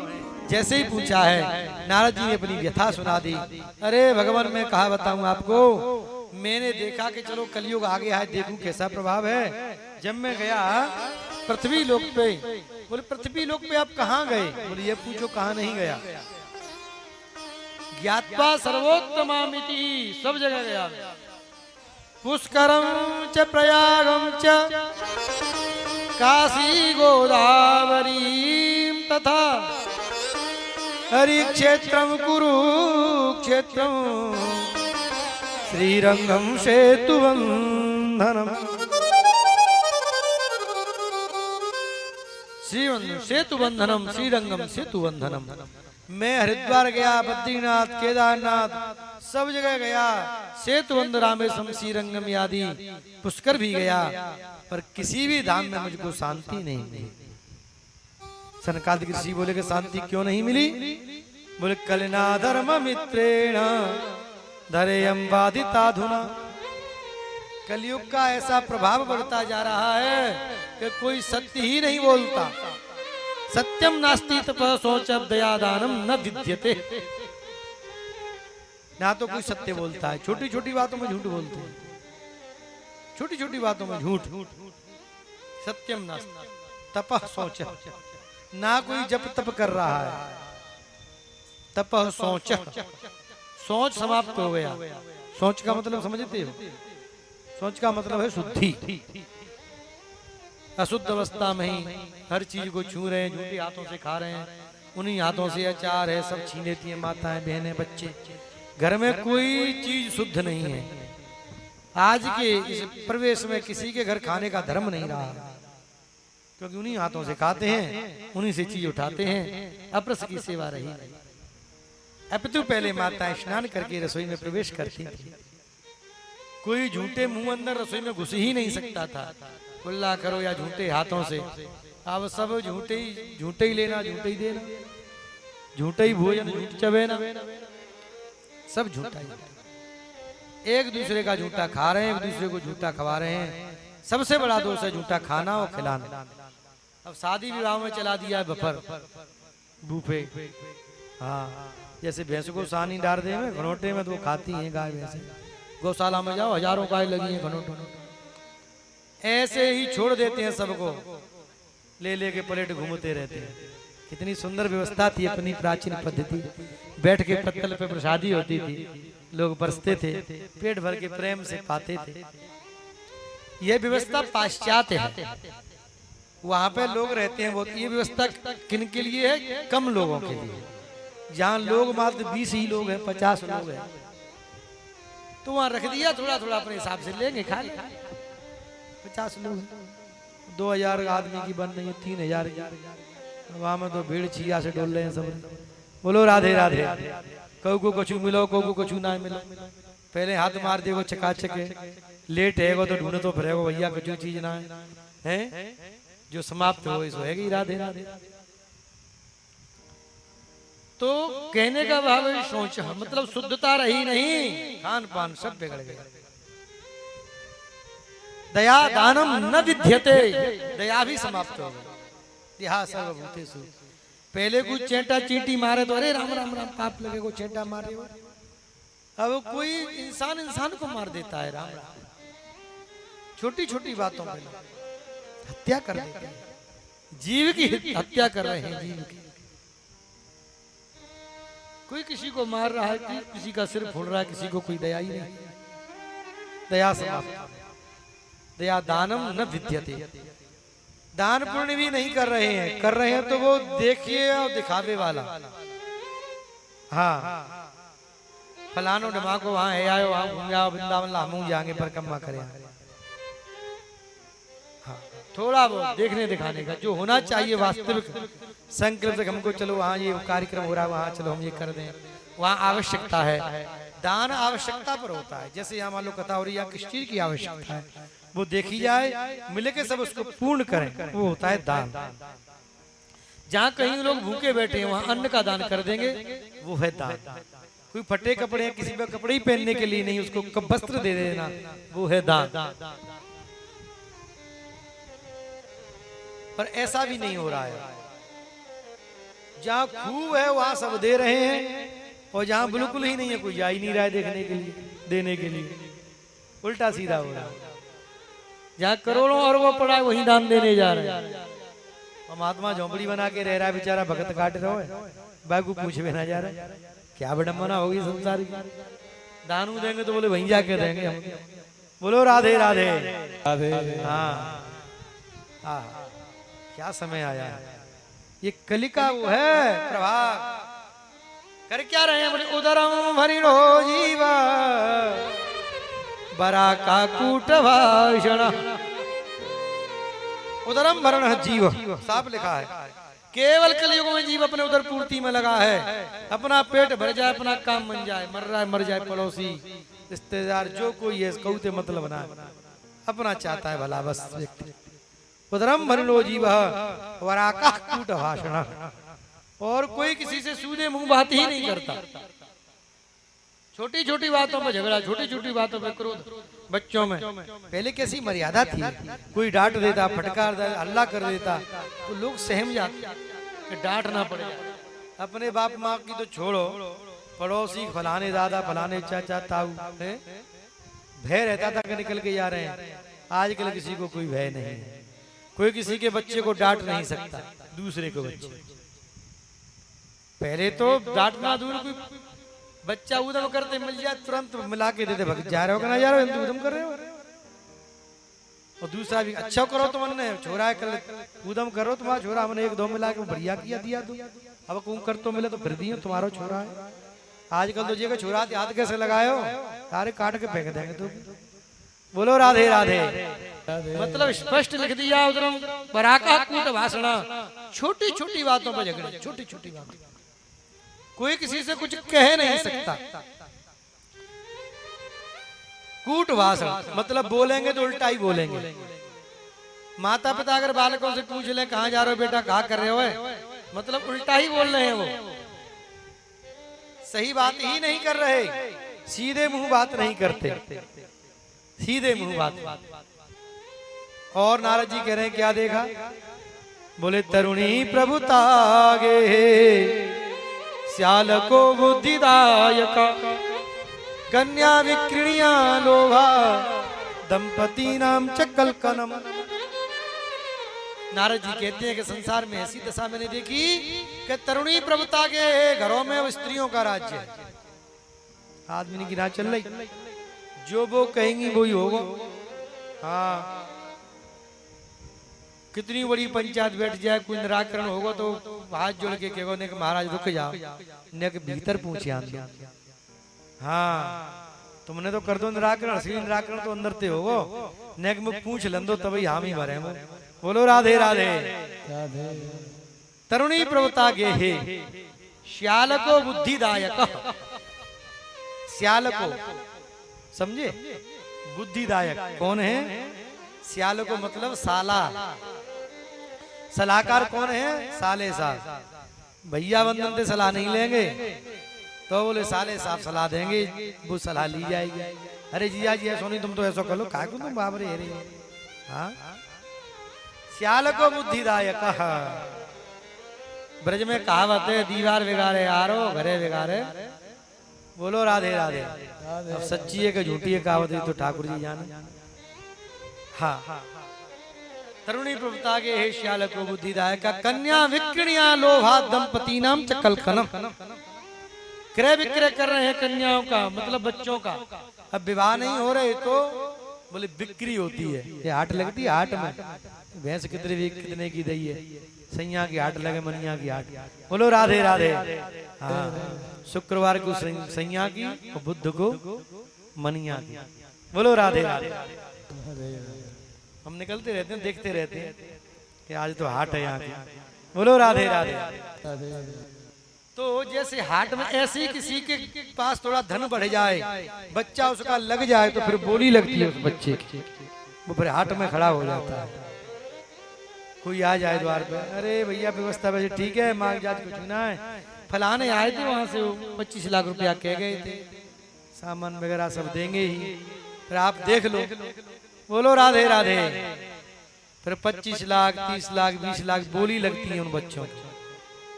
जैसे ही पूछा है, नारद जी ने अपनी व्यथा सुना दी। अरे भगवान, मैं कहा बताऊं आपको, मैंने देखा कि चलो कलयुग आ गया है, देखूं कैसा प्रभाव है। जब मैं गया पृथ्वी लोक पे, बोले पृथ्वी लोक पे आप कहाँ गए? बोले ये पूछो कहाँ नहीं गया। ज्ञात्वा सर्वोत्तमामिति, सब जगह गया। पुष्करम च प्रयागम च काशी गोदावरी तथा हरिक्षेत्रम कुरुक्षेत्रम श्रीरंगम सेतुबंधनम। सेतुबंधनम, श्रीरंगम सेतुबंधनम। मैं हरिद्वार गया, बद्रीनाथ, केदारनाथ, सब जगह गया। सेतुबंध, रामेश्वरम, श्रीरंगम आदि पुष्कर भी गया, पर किसी भी धाम में मुझको शांति नहीं मिली। सनकादिक ऋषि बोले कि शांति क्यों नहीं मिली? बोले कलिना धर्म मित्रेण धरेयम बाधिताधुना। कलयुग का ऐसा प्रभाव बढ़ता जा रहा है कि कोई सत्य ही नहीं बोलता। सत्यम नास्ति तपः शौचं दयादानम न विद्यते। ना तो कोई सत्य बोलता है, छोटी छोटी बातों में झूठ बोलते हैं, छोटी छोटी बातों में झूठ। सत्यम नास्ति तपः शौचं, ना कोई जप तप कर रहा है। तपः शौचं, सोच समाप्त हो गया। सोच का मतलब समझते हो? सोच का मतलब है शुद्धि। अशुद्ध अवस्था में ही हर चीज को छू रहे हैं, झूठे हाथों से खा रहे हैं, उन्हीं हाथों से अचार है सब छीन लेती है माताएं, बहनें, बच्चे। घर में कोई चीज शुद्ध नहीं है। आज के इस प्रवेश में किसी के घर खाने का धर्म नहीं रहा, क्योंकि उन्हीं हाथों से खाते हैं, उन्हीं से चीज उठाते हैं। अप्रस की सेवा रही नहीं। अपितु पहले माताएं स्नान करके रसोई में प्रवेश करती थी। कोई झूठे मुंह अंदर रसोई में घुस ही नहीं सकता था, कुल्ला करो या झूठे हाथों से। अब सब झूठे ही लेना, झूठे ही देना, झूठे ही भोजन, झूठ चबेना, सब झूठा ही। एक दूसरे का झूठा खा रहे हैं, एक दूसरे को झूठा खवा रहे हैं। सबसे बड़ा दोष है झूठा खाना और खिलाना। अब शादी विवाह में चला दिया है बफर, बूफे। हाँ, जैसे भैंस को सानी डाल दे में घनोटे में, तो वो खाती हैं गाय भैंसे। गौशाला में जाओ, हजारों गाय लगी हैं घनोटों। ऐसे ही छोड़ देते हैं सबको, ले लेके प्लेट घूमते रहते हैं। कितनी सुंदर व्यवस्था थी अपनी प्राचीन पद्धति। बैठ के पत्तल पे प्रसादी होती थी, लोग बरसते थे, पेट भर के प्रेम से पाते थे। यह व्यवस्था पाश्चात्य है, वहां पे लोग रहते हैं बहुत। ये व्यवस्था किन के लिए है? कम लोगों के लिए। जहाँ लोग मात्र 20 ही लोग हैं, 50 लोग हैं, तो वहां रख दिया, थोड़ा थोड़ा अपने हिसाब से लेंगे, खा लेंगे। 50 लोग, 2000 आदमी की बन रही है, 3000 की। वहां में तो भीड़ छिया से डोल रहे हैं सब। बोलो राधे राधे। कऊ को कछु मिलो, कऊ को कछु ना मिलो। पहले हाथ मार देगो चकाचके, लेट है तो ढूंढो तो फिरेगो भैया कछु चीज ना है। जो समाप्त हो इसो है राधे राधे। तो कहने का भाव है सोच, मतलब शुद्धता रही नहीं, खान पान सब बिगड़ गया। दया दानम न विद्यते, दया भी समाप्त हो गई। यह सर्वभूतेषु। पहले कुछ चेंटा चींटी मारे तो अरे राम राम राम पाप लगे, को चेंटा मारे। अब कोई इंसान इंसान को मार देता है, राम राम। छोटी छोटी बातों पे हत्या कर देते हैं, जीव की हत्या कर रहे हैं, जीव की। कोई किसी को मार रहा है, किसी का सिर फोड़ रहा है, किसी को कोई दया ही नहीं। दया समाप्त। दया दानम न विद्यते। दान पुण्य भी नहीं कर रहे हैं, कर रहे हैं तो वो देखिए और दिखावे वाला। हाँ, फलानो डमाको वहां है आयो, वहां घूम आओ, वृंदावन लामू जाएंगे परिक्रमा करें। हाँ, थोड़ा वो देखने दिखाने का जो होना चाहिए वास्तविक संकल्प, हमको चलो वहाँ ये कार्यक्रम हो रहा है, वहाँ चलो हम ये कर दें, वहाँ आवश्यकता है। दान आवश्यकता पर होता है। जैसे यहाँ मान लो कथा हो रही है, किस चीज की आवश्यकता है वो देखी जाए, मिले के सब उसको पूर्ण करें, वो होता है दान। जहाँ कहीं लोग भूखे बैठे हैं, वहाँ अन्न का दान कर देंगे, वो है दान। कोई फटे कपड़े हैं, किसी पे कपड़े ही पहनने के लिए नहीं, उसको वस्त्र दे देना, वो है दान। पर ऐसा भी नहीं हो रहा है। जहाँ खूब है वहां सब दे रहे हैं, और जहाँ बिल्कुल ही नहीं है, कोई जा ही नहीं रहा है देखने के लिए, देने के लिए। उल्टा सीधा हो रहा है। जहाँ करोड़ों और वो पड़ा है, वहीं दान देने जा रहे हैं। और महात्मा झोंपड़ी बना के रह रहा है बेचारा, भगत काट रहा है, बागू पूछ भी ना जा रहा है। क्या विडम्बना होगी संसार की। दानू देंगे तो बोले वहीं जाके रहेंगे हम। बोलो राधे राधे राधे। हाँ हाँ, क्या समय आया है। ये कली का वो है प्रभाव। कर क्या रहे हैं? बोले उदरम भरिणो जीवा बरा का कूट भाषण। उदरम भरण जीव, साफ लिखा है। केवल कलयुग में जीव अपने उदर पूर्ति में लगा है। अपना पेट भर जाए, अपना काम बन जाए, मर रहा है मर जाए, पड़ोसी रिश्तेदार जो कोई है कहते मतलब ना, अपना चाहता है भला बस व्यक्ति। उदरम भरिणो जीव वरा का कूट भाषण। और कोई किसी से सूदे मुंह बात ही नहीं करता। छोटी छोटी बातों पर झगड़ा, छोटी छोटी बातों पर क्रोध। बच्चों में पहले कैसी मर्यादा थी, कोई डांट देता, फटकार देता, हल्ला कर देता तो लोग सहम जाते कि डांट ना पड़े। अपने बाप माँ की तो छोड़ो, पड़ोसी फलाने दादा फलाने चाचा ताऊ है, भय रहता था कि निकल के जा रहे हैं। आजकल किसी को कोई भय नहीं है। कोई किसी के बच्चे को डांट नहीं सकता, दूसरे को बच्चे। पहले तो डांटना दूर, कोई बच्चा उदम करते मिल जाए तुरंत मिला के देते, भग जा रहे हो कि ना जा रहे हो, उदम कर रहे हो। और दूसरा भी अच्छा करो तो मन छोरा है कल उदम करो, तुम्हारा छोरा हमने एक दो मिला के बढ़िया किया दिया तू। अब कौन कर तो मिले तो फिर दियो, तुम्हारा छोरा है। आजकल तो जी का छोरा हाथ कैसे लगायो, सारे काट के फेंक देंगे तो। बोलो राधे राधे। मतलब स्पष्ट लिख दिया उदरम बराका कूट भाषण। छोटी छोटी बातों पर झगड़े, छोटी छोटी बातों। कोई किसी से कुछ कह नहीं सकता। कूट भाषण मतलब बोलेंगे तो उल्टा ही बोलेंगे। माता पिता अगर बालकों से पूछ ले कहाँ जा रहे हो बेटा, कहाँ कर रहे हो, मतलब उल्टा ही बोल रहे हैं वो, सही बात ही नहीं कर रहे, सीधे मुंह बात नहीं करते, सीधे मुंह बात। और नारद जी कह रहे हैं क्या देखा, बोले तरुणी प्रभुतागे श्याल को बुद्धिदायक कन्या विक्रिया लोभा दंपति नाम च कलकनम। नारद जी कहते हैं कि संसार में ऐसी दशा मैंने देखी कि तरुणी प्रभुता के घरों में अब स्त्रियों का राज्य है। आदमी की राह चल रही, जो वो कहेंगी वही होगा। हाँ, कितनी बड़ी पंचायत बैठ जाए, कोई निराकरण होगा तो हाथ जोड़ के कहो ने कि महाराज रुक जाओ, ने के भीतर पूछे आप। हाँ, तुमने तो कर दो निराकरण, असली निराकरण तो अंदर ते होगो, ने के पूछ लंदो तभी हम ही भरे। बोलो राधे राधे राधे। तरुणी प्रवता गे हे श्याल को बुद्धिदायक, श्याल को समझे, बुद्धिदायक कौन है, श्याल को मतलब साला, सलाहकार कौन है, साले साहब। भैया वंदन से सलाह नहीं लेंगे तो बोले साले साहब सलाह देंगे, वो सलाह ली जाएगी। अरे जिया जी सोनी तुम तो ऐसा कर लो, काय को तुम बाबरे है रे। हाँ, श्याल को बुद्धिदायक। ब्रज में कहावत है, दीवार बिगाड़े यारो घरे बिगाड़े। बोलो राधे राधे। अब सच्ची है कि झूठी है कहावत है तो ठाकुर जी जाने। हाँ, तरुणी प्रभुता के हे श्याल को बुद्धिदायक कन्या विक्रिया लोभा दंपति नाम च कलकनम। क्रय विक्रय कर रहे हैं कन्याओं का, मतलब बच्चों का। अब विवाह नहीं हो रहे तो बोले बिक्री होती है, ये हाट लगती है, हाट में भैंस कितने की दही है, सैया की हाट लगे, मनिया की हाट। बोलो राधे राधे। हाँ, शुक्रवार को सैया की और बुध को मनिया की। बोलो राधे राधे। हम निकलते रहते हैं, देखते रहते हैं कि आज तो हाट है यहाँ की। बोलो राधे राधे। तो जैसे हाट में ऐसे ही किसी के पास थोड़ा धन बढ़ जाए, बच्चा उसका लग जाए तो फिर बोली लगती है उस बच्चे की, वो फिर हाट में खड़ा हो जाता है। कोई आ जाए द्वार पे, अरे भैया व्यवस्था वैसे ठीक है, मांग जात कुछ ना है, फलाने आए थे वहां से 25 लाख रुपया कह गए थे, सामान वगैरह सब देंगे ही, फिर आप देख लो। बोलो राधे राधे। फिर 25 लाख 30 लाख 20 लाख बोली लगती है उन बच्चों की,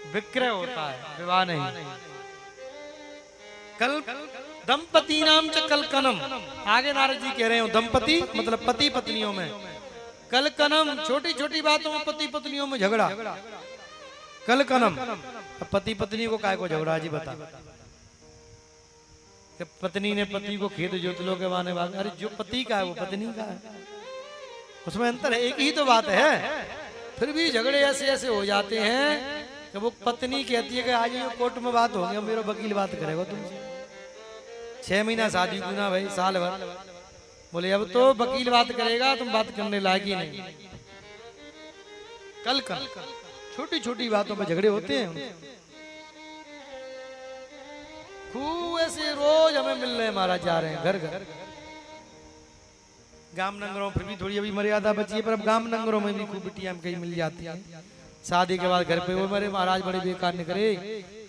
विक्रय होता है, विवाह नहीं। कल दंपति नाम च कलकनम। आगे नारद जी कह रहे हो दंपति मतलब पति पत्नियों में, कलकनम छोटी छोटी बातों में पति पत्नियों में झगड़ा, कलकनम। पति पत्नी को काय को झगड़ा जी बता, कि पत्नी ने पति को खेत जोत लो के बाने बात, अरे जो पति का है वो पत्नी का है, उसमें अंतर है, एक ही तो बात है। फिर भी झगड़े ऐसे ऐसे हो जाते हैं कि वो पत्नी कहती है कि आज ये कोर्ट में बात होगी, मेरा वकील बात करेगा तुमसे, 6 महीना शादी क्यों ना भाई, साल भर। बोले अब तो वकील बात करेगा, तुम बात करने लायक ही नहीं। कल छोटी छोटी बातों पर झगड़े होते हैं। खूब ऐसे रोज हमें मिल रहे हैं, महाराज जा रहे हैं घर घर। गांव नगरों फिर भी थोड़ी अभी मर्यादा बची है, पर अब गांव नगरों में भी खूब बिटियां कहीं मिल जाती है। शादी के बाद घर पे वो मेरे महाराज बड़े बेकार न करे,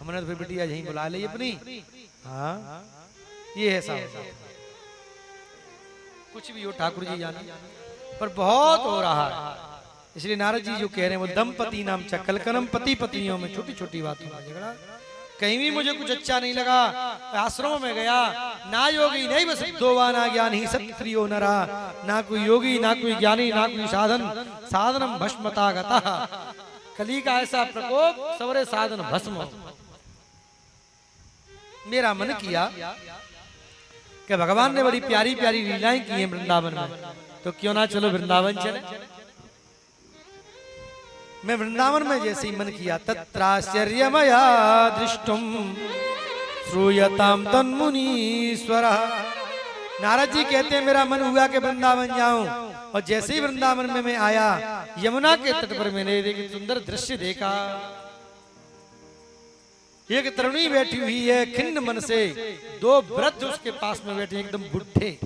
हमने तो फिर बिटिया यहीं बुला ली अपनी। हाँ, ये है साहब, कुछ भी हो ठाकुर जी जाने, पर बहुत हो रहा है। इसलिए नारद जी जो कह रहे हैं वो दंपति नाम च कलकनम, पति पत्नियों में छोटी छोटी बातों का झगड़ा। कहीं भी मुझे कुछ अच्छा नहीं लगा, आश्रम में गया, ना योगी नहीं बस दोवा ना ज्ञानी सत्रियो नरा, ना कोई योगी ना कोई ज्ञानी ना कोई साधन, साधनम भस्मता गता। कली का ऐसा प्रकोप, सवरे साधन भस्म। मेरा मन किया कि भगवान ने बड़ी प्यारी प्यारी लीलाएं की हैं वृंदावन में, तो क्यों ना चलो वृंदावन चले। मैं वृंदावन में जैसे ही मन किया, तत्राश्चर्यमया दृष्टुम श्रूयताम तन्मुनीश्वरः। नारद जी कहते हैं मेरा मन हुआ कि वृंदावन जाऊं, और जैसे ही वृंदावन में मैं आया, यमुना के तट पर मैंने एक सुंदर दृश्य देखा। एक तरुणी बैठी हुई है खिन्न मन से, दो वृद्ध उसके पास में बैठे एकदम बुढ़े,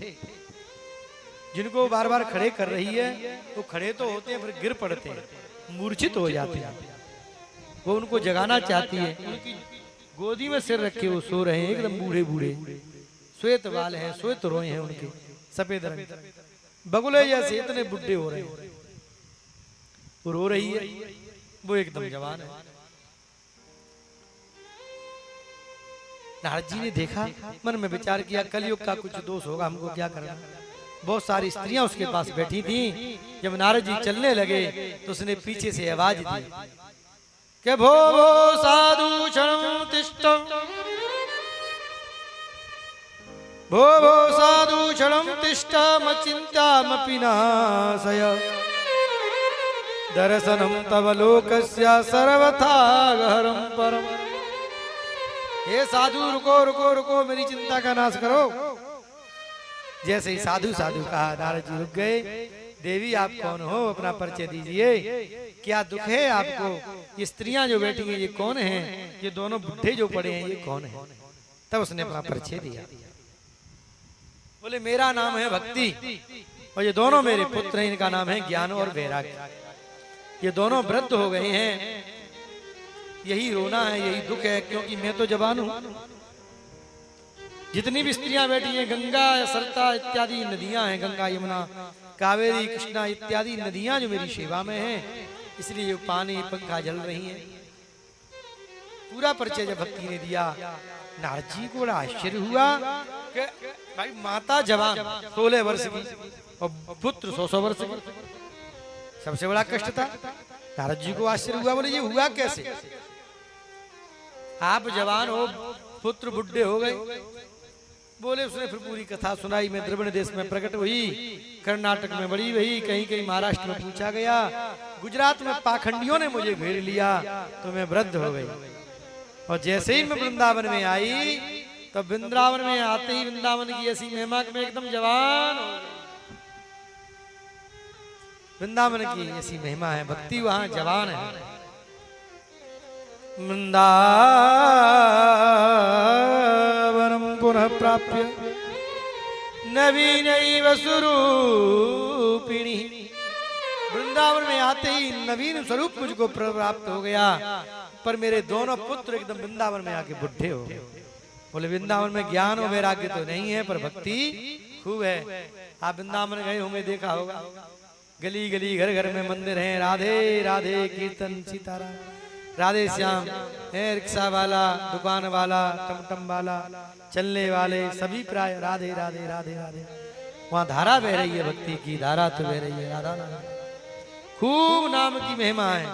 जिनको बार बार खड़े कर रही है। वो खड़े तो होते हैं फिर गिर पड़ते हैं, मूर्छित हो जाते हैं। वो उनको जगाना चाहती है, उनकी गोदी में सिर रखे वो सो रहे हैं, एकदम बूढ़े बूढ़े, श्वेत बाल हैं, श्वेत रोए हैं उनके, सफेद रंग, बगुले जैसे इतने बुढ़े हो रहे हैं। वो रो रही है, वो एकदम जवान है। नारद जी ने देखा, मन में विचार किया कलयुग का कुछ दोष होगा, हमको क्या करना। बहुत सारी स्त्रियां उसके पास बैठी थी। जब नारद जी चलने लगे तो उसने पीछे से आवाज दी कि भो साधु क्षणं तिष्ठ, भो साधु क्षणं तिष्ठ मचिन्तामपि नाशय, दर्शनं तव लोकस्य सर्वथा गहरं परम। हे साधु रुको रुको रुको, मेरी चिंता का नाश करो। जैसे ही साधु साधु कहा, नारद जी रुक गए। देवी आप कौन हो, अपना परिचय दीजिए, क्या दुख है आपको? ये स्त्रियां जो बैठी हैं ये कौन हैं? ये दोनों बुढ़े जो पड़े हैं ये कौन है? तब उसने अपना परिचय दिया। बोले मेरा नाम है भक्ति, और ये दोनों मेरे पुत्र हैं, इनका नाम है ज्ञान और वैराग्य। ये दोनों वृद्ध हो गए हैं, यही रोना है, यही दुख है, क्योंकि मैं तो जवान हूं। जितनी भी स्त्रियां बैठी हैं, गंगा सरता इत्यादि नदियां हैं, गंगा यमुना कावेरी कृष्णा इत्यादि नदियां जो मेरी सेवा में हैं, इसलिए ये पानी पंखा जल रही हैं। पूरा परिचय जब भक्ति ने दिया, नारद जी को बड़ा आश्चर्य हुआ कि भाई माता जवान 16 वर्ष की और पुत्र 100 वर्ष की, सबसे बड़ा कष्ट था। नारद जी को आश्चर्य हुआ, बोले ये हुआ कैसे? आप जवान हो, पुत्र बुढ़े हो गए। बोले उसने फिर पूरी कथा सुनाई। मैं द्रविड़ देश में प्रकट हुई, कर्नाटक में बड़ी हुई, कहीं कहीं महाराष्ट्र में पूछा गया, गुजरात में पाखंडियों ने मुझे घेर लिया तो मैं वृद्ध हो गई। और जैसे ही मैं वृंदावन में आई तो वृंदावन में आते ही वृंदावन की ऐसी महिमा में एकदम जवान हो गई। वृंदावन की ऐसी महिमा है, भक्ति वहां जवान है। वृंदावनम पुनः प्राप्य नवीनैव स्वरूपिणी। वृंदावन में आते ही नवीन स्वरूप मुझको प्राप्त हो गया, पर मेरे दोनों पुत्र एकदम वृंदावन में आके बुढ़े हो गए। बोले वृंदावन में ज्ञान और वैराग्य तो नहीं है, पर भक्ति खूब है। आप वृंदावन गए होंगे, देखा होगा, गली गली घर घर में मंदिर हैं, राधे राधे कीर्तन सीताराम, राधे श्याम है, रिक्शा वाला, दुकान वाला, टमटम वाला, चलने वाले सभी प्राय राधे राधे राधे राधे। वहां धारा बह रही है, भक्ति की धारा तो बह रही है, राधा नाम खूब नाम की महिमा है।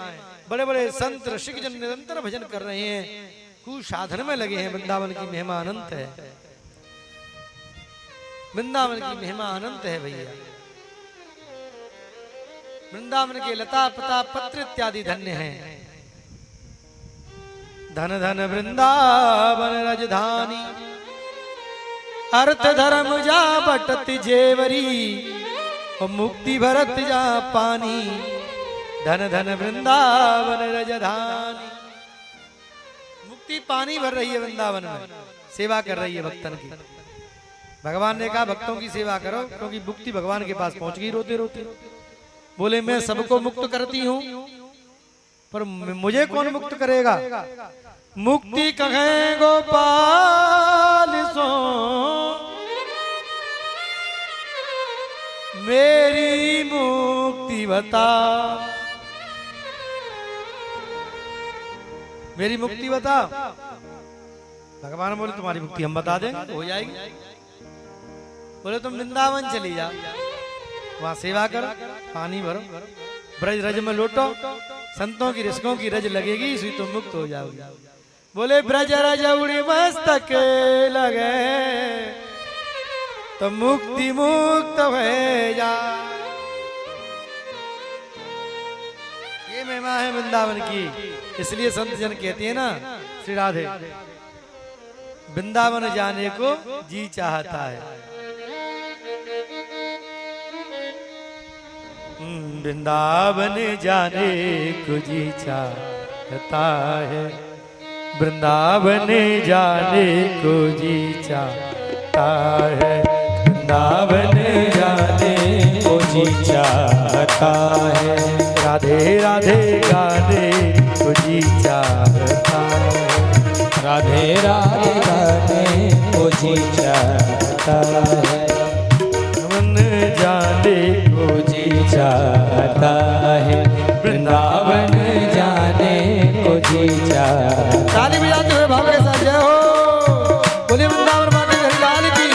बड़े बड़े संत ऋषिक जन निरंतर भजन कर रहे हैं, खूब साधन में लगे हैं। वृंदावन की महिमा अनंत है, वृंदावन की महिमा अनंत है भैया। वृंदावन के लता पता पत्र इत्यादि धन्य हैं। धन धन वृंदावन राजधानी, अर्थ धर्म जा बटत जेवरी, और मुक्ति भरत जा पानी। धन धन वृंदावन राजधानी, मुक्ति पानी भर रही है वृंदावन में, सेवा कर रही है भक्तन की। भगवान ने कहा भक्तों की सेवा करो, क्योंकि मुक्ति भगवान के पास पहुंच गई रोते रोते। बोले मैं सबको मुक्त करती हूँ, पर मुझे कौन मुक्त करेगा? मुक्ति कहे गोपाल सो, मेरी मुक्ति बता, मेरी मुक्ति बता। भगवान बोले तुम्हारी मुक्ति हम बता देंगे, हो जाएगी। बोले तुम वृंदावन चली जाओ, वहां सेवा करो, पानी भरो, ब्रज रज में लौटो, संतों की रसिकों की रज लगेगी, इसी तुम मुक्त हो जाओगे। बोले ब्रज रज उड़ी मस्तक लगे, तो मुक्ति मुक्त हो जा। ये महिमा है वृंदावन की, इसलिए संत जन कहते हैं ना, श्री राधे वृंदावन जाने को जी चाहता है। वृंदावन जाने को जी चाहता है, वृंदावन जाने को जी चाहता है, वृंदावन जाने को जी चाहता है, राधे राधे गाने को जी चाहता है,
राधे राधे गाने को जी चाहता है,
मन जाने को जी
चाहता है, वृंदावन जाने को जी चाहता।
ताली बजाते हुए भाव के साथ जय हो, बोलिए वृंदावन माता हरिलाल की।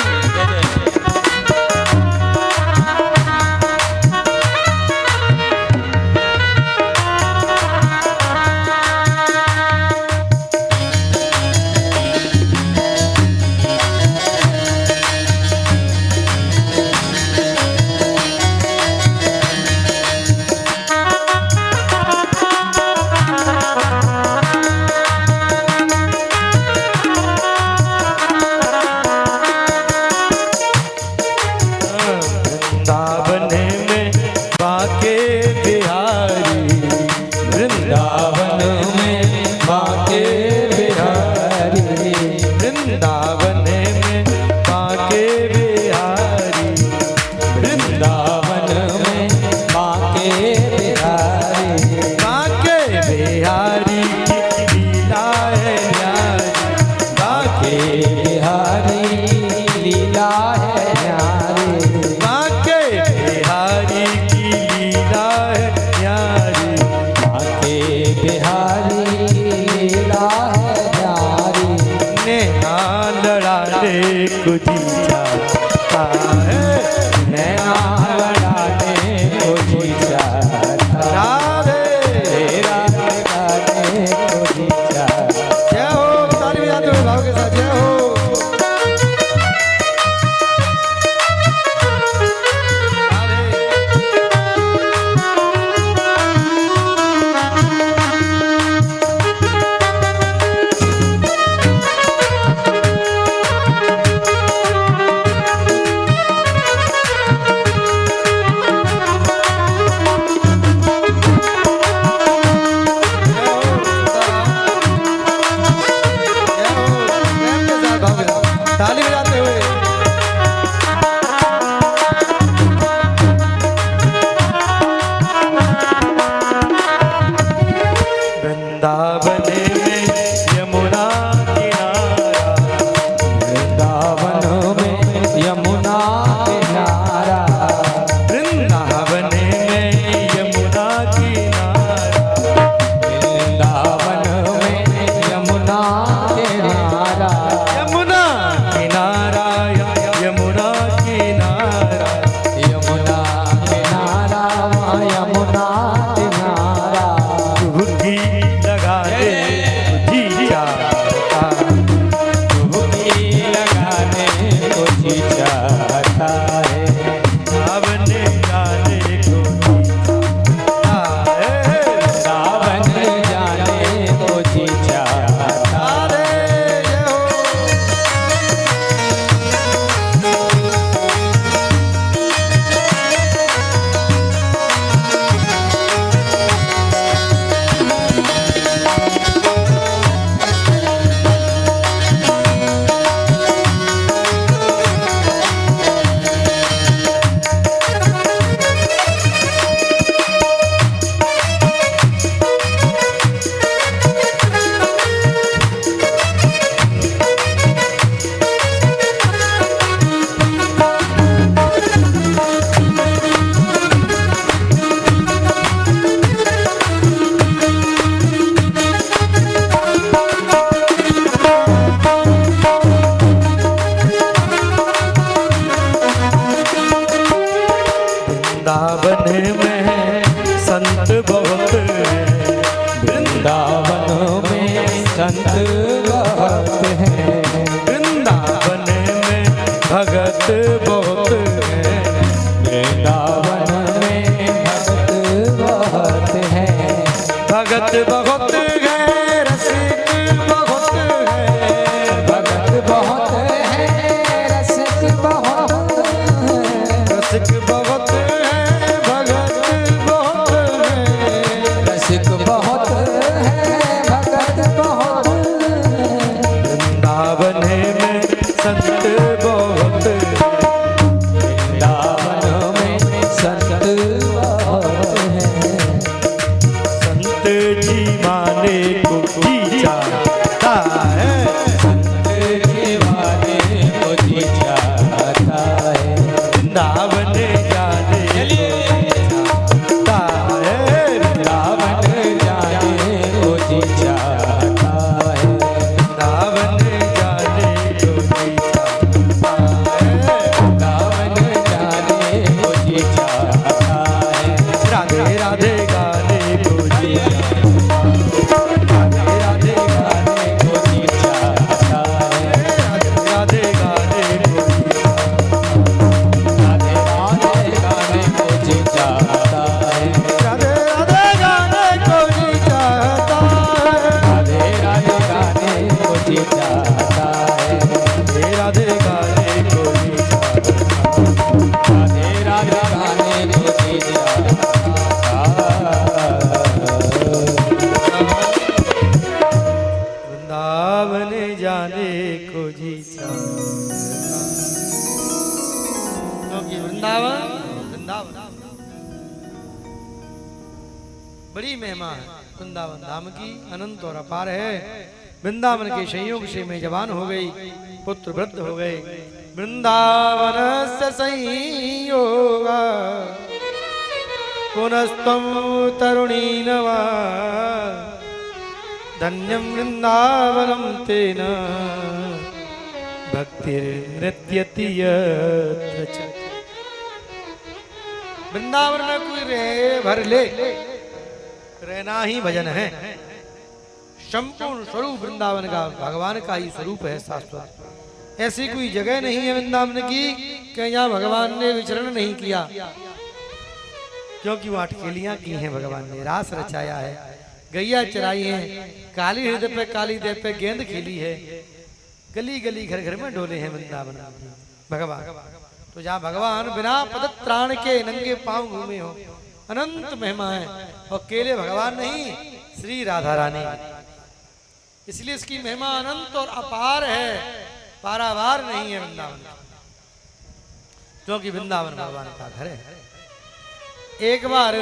बड़ी महिमा है वृंदावन धाम की, अनंत और अपार है। वृंदावन के संयोग से मैं जवान हो गई, पुत्र वृद्ध हो गए। वृंदावन से संयोग पुनस्तम तरुणी नवा, धन्यम वृंदावनम तेन भक्तिर्नृत्यति यत्र च। वृंदावन में कोई रहे भर ले, रहना ही भजन है। संपूर्ण स्वरूप वृंदावन का भगवान का ही स्वरूप है शाश्वत। ऐसी कोई जगह नहीं है वृंदावन की कि यहाँ भगवान ने विचरण नहीं किया, क्योंकि वहाँ अटकेलियां की हैं भगवान ने, रास रचाया है, गैया चराई है, काली हृदय पे काली देव पे गेंद खेली है, गली गली घर घर में डोले हैं वृंदावन भगवान। तो जहाँ भगवान बिना पदत्राण के नंगे पांव घूमे हो, अनंत महिमा है। और केले भगवान नहीं, श्री राधा रानी, इसलिए इसकी महिमा अनंत और अपार है, पारावार नहीं है वृंदावन, क्योंकि वृंदावन भगवान का घर है। एक बार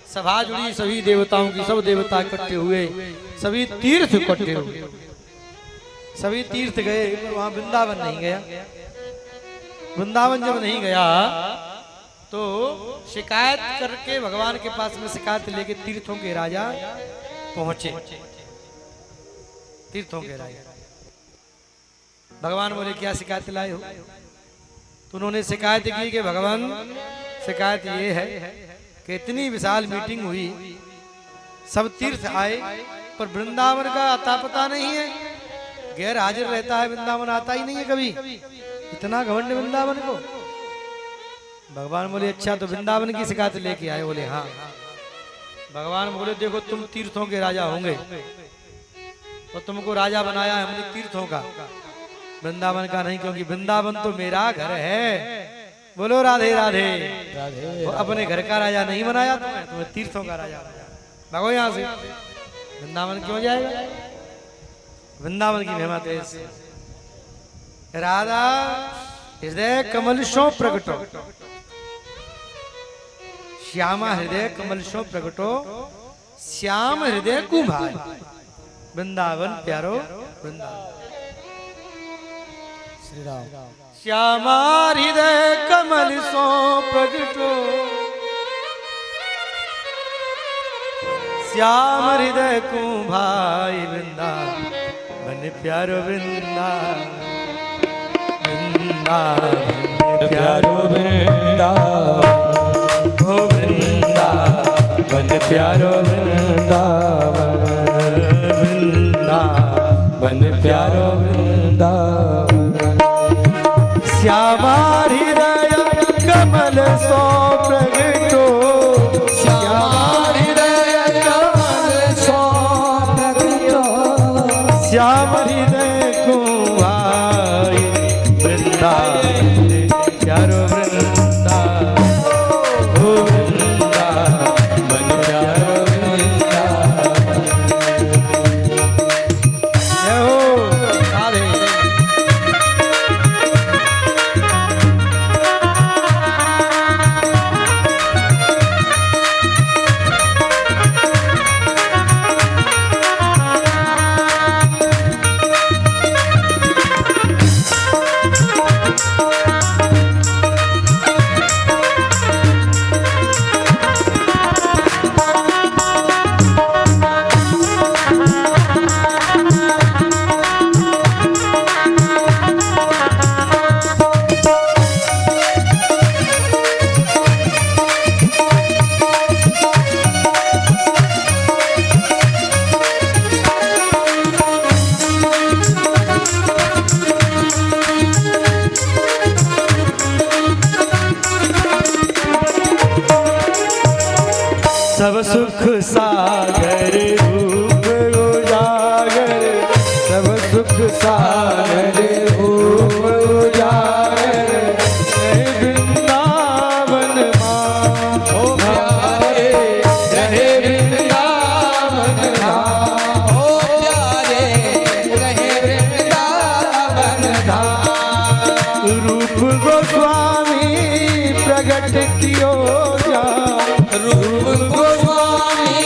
सभा जुड़ी सभी देवताओं की, सब देवता इकट्ठे हुए, सभी तीर्थ इकट्ठे हुए, सभी तीर्थ गए, पर वहां वृंदावन नहीं गया। वृंदावन जब नहीं गया तो शिकायत करके भगवान के पास में शिकायत लेके तीर्थों के राजा पहुंचे। तीर्थों के राजा भगवान बोले क्या शिकायत लाए हो? तो उन्होंने शिकायत की कि भगवान शिकायत ये है कि इतनी विशाल मीटिंग हुई, सब तीर्थ आए, पर वृंदावन का आता पता नहीं है, गैर हाजिर रहता है, वृंदावन आता ही नहीं है कभी। इतना घमंड वृंदावन को। भगवान बोले अच्छा तो वृंदावन की शिकायत लेके आए? बोले हाँ। भगवान बोले देखो तुम तीर्थों के राजा होंगे और तुमको राजा बनाया है हमने तीर्थों का, वृंदावन का नहीं, क्योंकि वृंदावन तो मेरा घर है। बोलो राधे राधे। वो अपने घर का राजा नहीं बनाया तुम्हें तीर्थों का राजा बनाया। भागो यहाँ से, वृंदावन क्यों जाएगा? वृंदावन की महिमा तेज। राधा हृदय कमल शो प्रगटो, श्यामा हृदय कमल शो प्रगटो, श्याम हृदय कुभाय, वृंदावन प्यारो वृंदावन। श्री राम। श्यामा हृदय कमल सो प्रगटो, श्याम हृदय कुभाय, वृंदावन प्यारो वृंदावन, वृंदावन प्यारो वृंदावन, ओ वृंदावन प्यारो वृंदावन, वृंदावन प्यारो वृंदावन। श्यामा हृदय कमल सो प्रगटो, श्यामा हृदय कमल सो प्रगटो, श्याम हृदय कुभाय, वृंदावन प्यारो वृंदावन, ओ वृंदावन प्यारो वृंदावन। जय हो राधे। सब सुख सागर रूप उजागर, सब सुख सागर रूप उजागर, वृंदावन मां ओ प्यारे, रहे वृंदावन धाम, ओ प्यारे, रहे वृंदावन धाम। रूप गोस्वामी प्रगट कियो जा, रूप गोस्वामी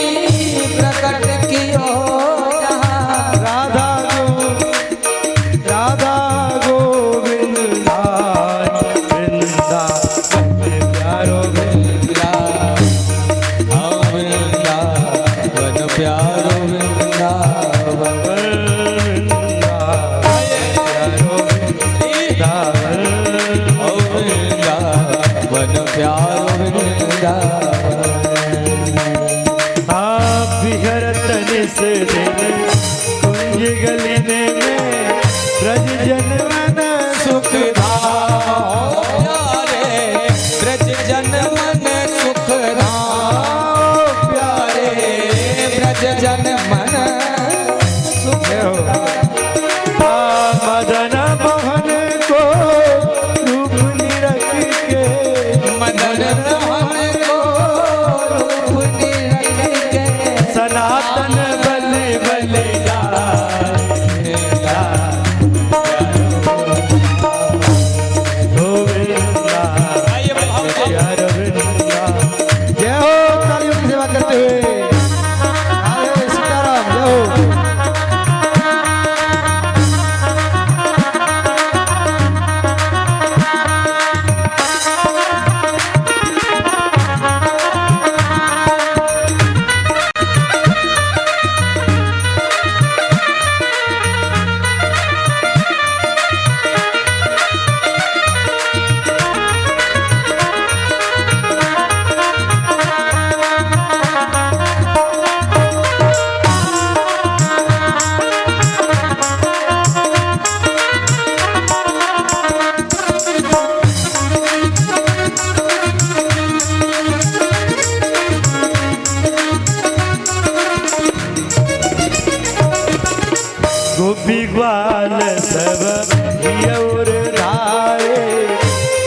ग्वाल सब और धारे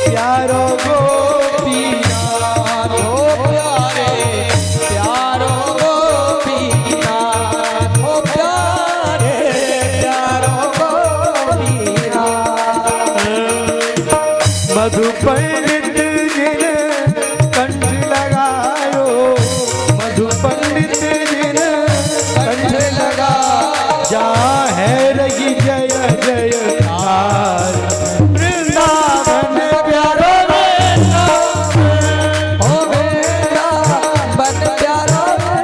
प्यारो गोपीनाथ हो प्यारे प्यारो गोपीनाथ हो प्यारे प्यारो गोपीनाथ मधु पंडित जिन कंठ लगायो मधु पंडित जिन कंठ लगा जा है रही जय जय कार वृंदावन प्यारो वृंदावन ओ वृंदावन प्यारो वृंदावन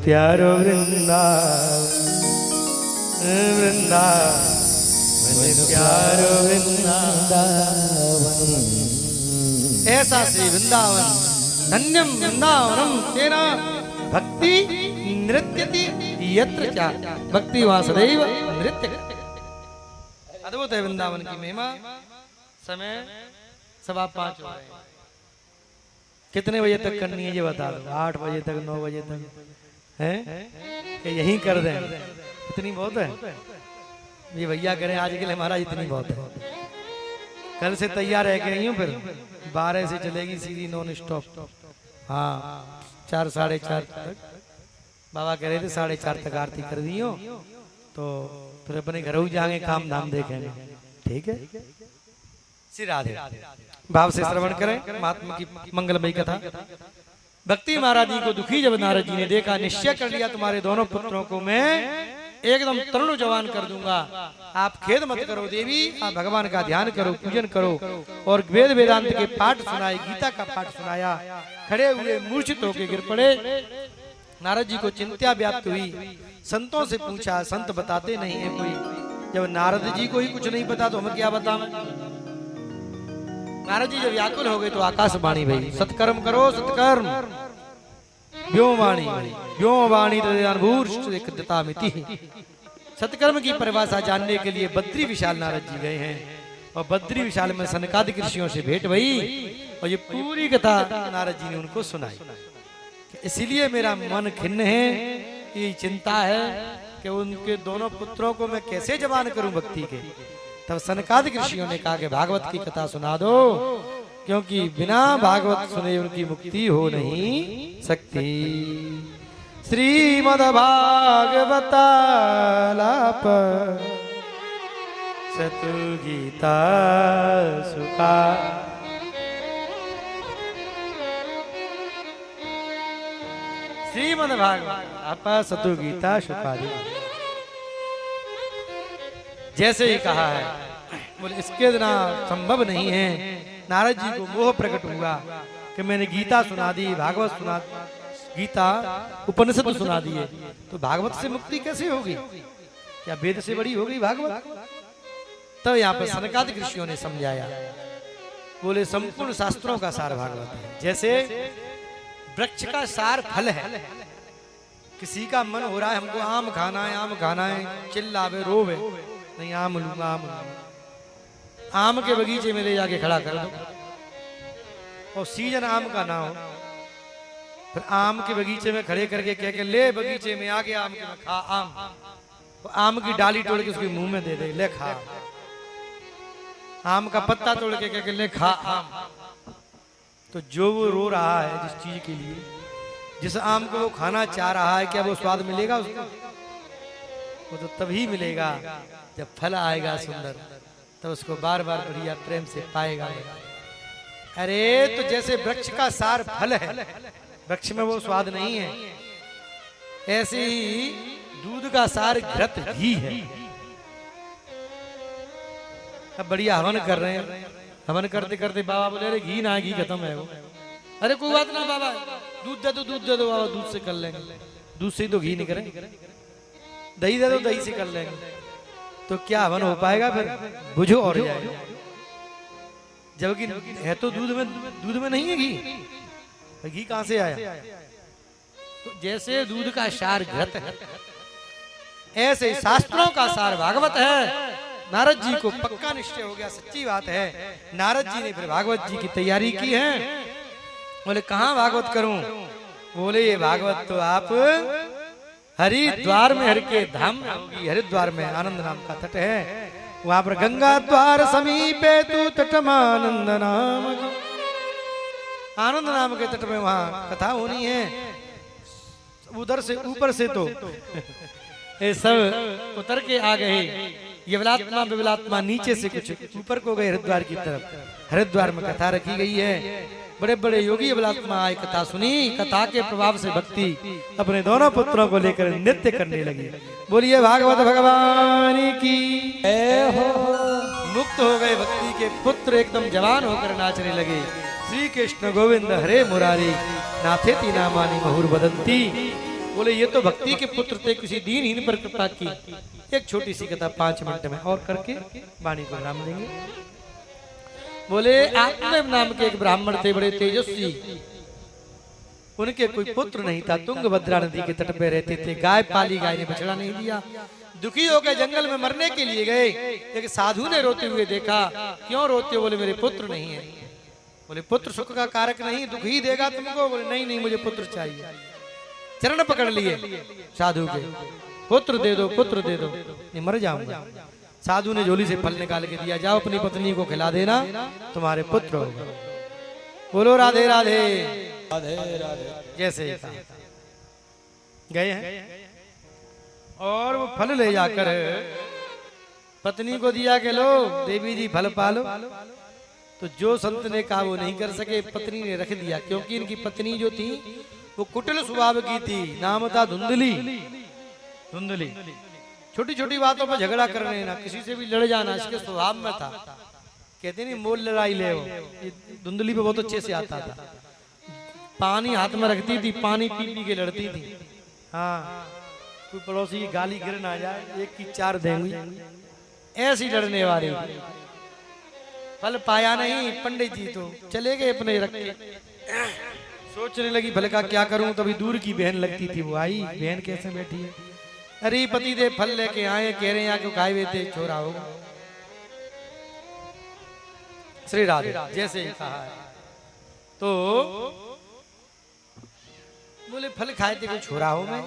प्यारो प्यारो वृंदावन वृंदावन प्यारो वृंदावन।
ऐसा श्री वृंदावन धन्यम वृंदावनम तेना भक्ति नृत्यति यत्र चा भक्ति वहां सदैव नृत्य करते। अद्भुत है वृंदावन की महिमा। समय 5:15 हो रहे हैं। कितने बजे तक करनी है ये बता दो। 8 बजे तक 9 बजे तक हैं कि यहीं कर दें? इतनी बहुत है ये भैया करें आज के लिए महाराज, इतनी बहुत है। कल से तैयार रह के आई हूँ, फिर 12 से चलेगी सीधी नॉन स्टॉप। हाँ 4 साढ़े 4 तक बाबा कह रहे थे 4:30 तक आरती कर दी हो तो फिर अपने घर ही जाएंगे, काम धाम देखेंगे। ठीक है, श्री राधे। भाव से श्रवण करें महात्मा की मंगलमयी कथा। भक्ति महाराज जी को दुखी जब नारद जी ने देखा, निश्चय कर लिया तुम्हारे दोनों पुत्रों को मैं एकदम तरुण जवान कर दूंगा। आप खेद मत करो देवी, आप भगवान का ध्यान करो, पूजन करो। और वेद वेदांत के पाठ सुनाए, गीता का पाठ सुनाया। खड़े हुए मूर्छित होकर गिर पड़े। नारद जी को चिंता व्याप्त हुई। संतों से पूछा, संत बताते नहीं है कोई। जब नारद जी को ही कुछ नहीं पता तो हमें क्या बताएं। नारद जी जब व्याकुल हो गए तो आकाशवाणी भई, सत्कर्म करो सत्कर्म। व्योमवाणी व्योमवाणी सत्कर्म की परिभाषा जानने के लिए बद्री विशाल नारद जी गए हैं। और बद्री विशाल में सनकादिक ऋषियों से भेंट भई और ये पूरी कथा नारद जी ने उनको सुनाई। इसीलिए मेरा मन खिन्न है, ये चिंता है कि उनके दोनों पुत्रों को मैं कैसे जवान करूं भक्ति के। तब सनकादिक ऋषियों ने कहा कि भागवत की कथा सुना दो, क्योंकि बिना भागवत सुने उनकी मुक्ति हो नहीं सकती। श्रीमद्भागवतालाप सतु गीता सुखा। श्रीमद्भागवत सतु गीता सुखादि जैसे ही कहा है, बोले इसके बिना संभव नहीं है। नारद जी को मोह प्रकट हुआ कि मैंने गीता सुना दी, भागवत सुना, गीता उपनिषद सुना दिए, तो भागवत से मुक्ति कैसे होगी? क्या वेद से बड़ी होगी भागवत? तो यहाँ पर सनकादिक ऋषियों ने समझाया, बोले संपूर्ण शास्त्रों का सार भागवत है। जैसे वृक्ष का सार फल है, किसी का मन हो रहा है हमको आम खाना है, आम खाना है, चिल्लावे रोवे, नहीं आम लूंगा, आम लूंगा। आम के बगीचे में ले जाके खड़ा कर दो और सीजन आम का ना हो, फिर आम के बगीचे में खड़े करके कह के ले बगीचे में आगे आम के खा आम, तो आम की डाली तोड़ के उसके मुंह में दे दे, ले खा। आम का पत्ता तोड़ के कह के ले खा आम। तो जो वो रो रहा है जिस चीज के लिए, जिस आम को वो खाना चाह रहा है, क्या वो स्वाद मिलेगा उसको? वो तो तभी मिलेगा जब फल आएगा सुंदर, तो उसको बार बार बढ़िया प्रेम से पाएगा। अरे तो जैसे वृक्ष का सार फल है, वृक्ष में वो स्वाद नहीं है, ऐसे ही दूध का सार घृत घी है। अब बढ़िया हवन कर रहे हैं, हवन करते करते बाबा बोले अरे घी ना, घी खत्म है वो। अरे कोई बात ना बाबा, दूध दे दो, दूध दे दो बाबा, दूध से कर लेंगे, दूध से ही तो घी नहीं करेंगे, दही दे दो, दही से कर लेंगे। तो क्या हवन हो पाएगा? फिर बुझो और जाएगा, जबकि है तो दूध में नहीं है घी, घी कहां से आया? तो जैसे दूध का सार घृत है, ऐसे शास्त्रों का सार भागवत है। नारद जी को पक्का निश्चय हो गया, सच्ची बात है। नारद जी ने फिर भागवत जी की तैयारी की है। बोले कहां भागवत करूं? बोले ये भागवत तो आप हरिद्वार में, हरि के धाम में होगी। हरिद्वार में आनंद नाम का तट है, वहां पर गंगा द्वार समीपे तू तटमानंद नाम, आनंद नाम के तट में वहां कथा होनी है। उधर से ऊपर से तो ये सब उतर के आ गए, यवलात्मा विवलात्मा नीचे से कुछ ऊपर को गए हरिद्वार की तरफ। हरिद्वार में कथा रखी गई है, बड़े बड़े योगी यवलात्मा आए, कथा सुनी, कथा के प्रभाव से भक्ति अपने दोनों पुत्रों को लेकर नृत्य करने लगी। बोलिए भागवत भगवान की जय हो। मुक्त हो गए भक्ति के पुत्र, एकदम जवान होकर नाचने लगे। श्री कृष्ण गोविंद हरे मुरारी नाथेति नामानि महुर बदंती। बोले ये तो भक्ति के पुत्र थे, किसी दीनहीन पर कृपा की। एक छोटी सी कथा 5 मिनट में और करके वाणी को नाम देंगे। बोले आत्मदेव नाम के एक ब्राह्मण थे, बड़े तेजस्वी। उनके कोई पुत्र नहीं था, तुंगभद्रा नदी के तट पे रहते थे। गाय पाली, गाय ने बछड़ा नहीं दिया। दुखी होकर जंगल में मरने के लिए गए। एक साधु ने रोते हुए देखा, क्यों रोते हो? बोले मेरे पुत्र नहीं है। बोले पुत्र सुख का कारक नहीं, दुख ही देगा तुमको। बोले नहीं नहीं, मुझे पुत्र चाहिए। चरण पकड़ लिए साधु के, पुत्र दे दो, पुत्र दे दो, नहीं मर जाऊंगा। साधु ने झोली से फल निकाल के दिया, जाओ अपनी पत्नी को खिला देना, तुम्हारे पुत्र होगा। बोलो राधे राधे राधे राधे। जैसे गए हैं और वो फल ले जाकर पत्नी को दिया कि लो देवी जी फल पालो। तो जो संत ने कहा वो नहीं कर सके, पत्नी ने रख दिया, क्योंकि इनकी पत्नी जो थी वो कुटिल स्वभाव की थी। नाम था धुंधली। धुंधली छोटी छोटी बातों पर झगड़ा करने ना, किसी से भी लड़ जाना इसके स्वभाव में था। कहते नहीं मोल लड़ाई ले हो, धुंधली पे बहुत अच्छे से आता था। पानी हाथ में रखती थी, पानी पी पी के लड़ती थी। हाँ, कोई पड़ोसी की गाली गिर ना जाए, एक की 4 देंगी, ऐसी लड़ने वाली। फल पाया नहीं, पंडित जी तो चले गए अपने रख के। सोचने लगी फल का क्या करूं, तभी दूर की बहन लगती थी, वो आई। बहन कैसे बैठी है? अरे पति देव फल लेके आए, कह रहे हैं यहाँ क्यों खाए हुए थे, छोरा होगा। श्री राधे जैसे ही कहा है। तो बोले फल खाए थे कोई छोरा हो मैं,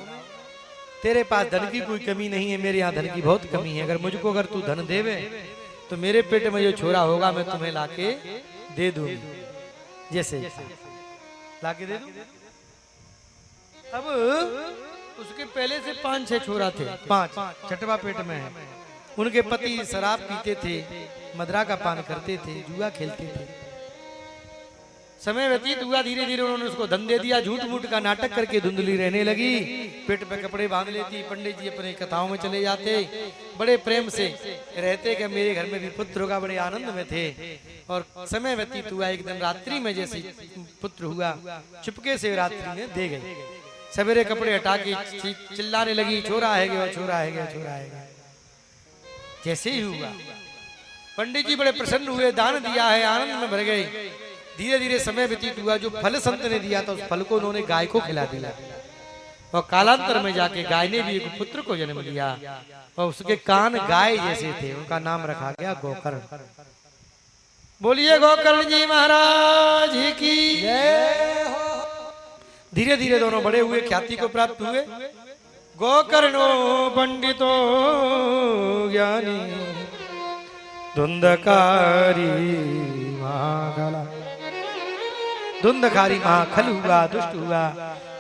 तेरे पास धन की कोई कमी नहीं है, मेरे यहाँ धन की बहुत कमी है। अगर मुझको अगर तू धन देवे तो मेरे पेट में जो छोरा होगा मैं तुम्हें लाके दे दूंगी। जैसे लाके दे दूं। अब उसके पहले से 5-6 छोरा थे, 5 छठवा पेट में है। उनके पति शराब पीते थे, मदरा का पान करते थे, जुआ खेलते थे। समय व्यतीत हुआ, धीरे धीरे उन्होंने उसको धन दे दिया। झूठ मूठ का नाटक करके धुंधली रहने लगी, पेट पे कपड़े बांध लेती। पंडित जी अपने कथाओं में चले जाते, बड़े प्रेम से रहते कि मेरे घर में भी पुत्र होगा, बड़े आनंद में थे। और समय व्यतीत हुआ, एक दिन रात्रि में जैसे पुत्र हुआ, चुपके से रात्रि में दे गई। सवेरे कपड़े हटा के चिल्लाने लगी, छोरा है गया, छोरा है गया, छोरा है गया। जैसे ही हुआ, पंडित जी बड़े प्रसन्न हुए, दान दिया है, आनंद में भर गए। धीरे धीरे समय व्यतीत हुआ, जो फल संत ने दिया था उस फल को उन्होंने गाय को खिला दिया। और कालांतर में जाके गाय ने भी एक पुत्र को जन्म दिया, और उसके कान गाय जैसे थे, उनका नाम रखा गया गोकर्ण। बोलिए गोकर्ण जी महाराज की जय हो। धीरे धीरे दोनों बड़े हुए, ख्याति को प्राप्त हुए। गोकर्णो पंडितो ज्ञानी धुंधकारी महाकाला। धुंधकारी महाखल हुआ, दुष्ट हुआ।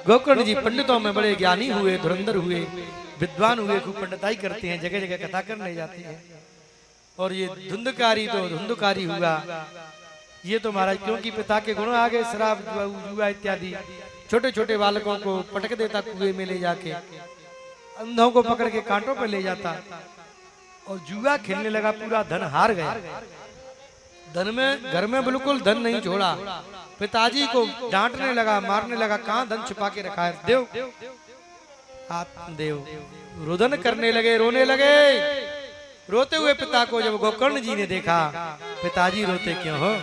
गोकर्ण जी पंडितों में बड़े ज्ञानी हुए, धुरंधर हुए, विद्वान हुए, खूब पंडिताई करते हैं, जगह जगह कथा करने जाते हैं। और ये धुंधकारी तो धुंधकारी हुआ। ये तो महाराज क्योंकि पिता के गुण आ गए, शराब जुआ इत्यादि। छोटे छोटे बालकों को पटक देता कुएं में ले जाके, अंधों को पकड़ के कांटों पर ले जाता, और जुआ खेलने लगा, पूरा धन हार गया। धन में, घर में बिल्कुल धन नहीं छोड़ा। पिताजी को डांटने लगा, मारने लगा, कहां धन छुपा के रखा है, देव हाथ देव। रुदन करने लगे, रोने लगे। रोते हुए पिता को जब गोकर्ण जी ने देखा, पिताजी रोते क्यों हो,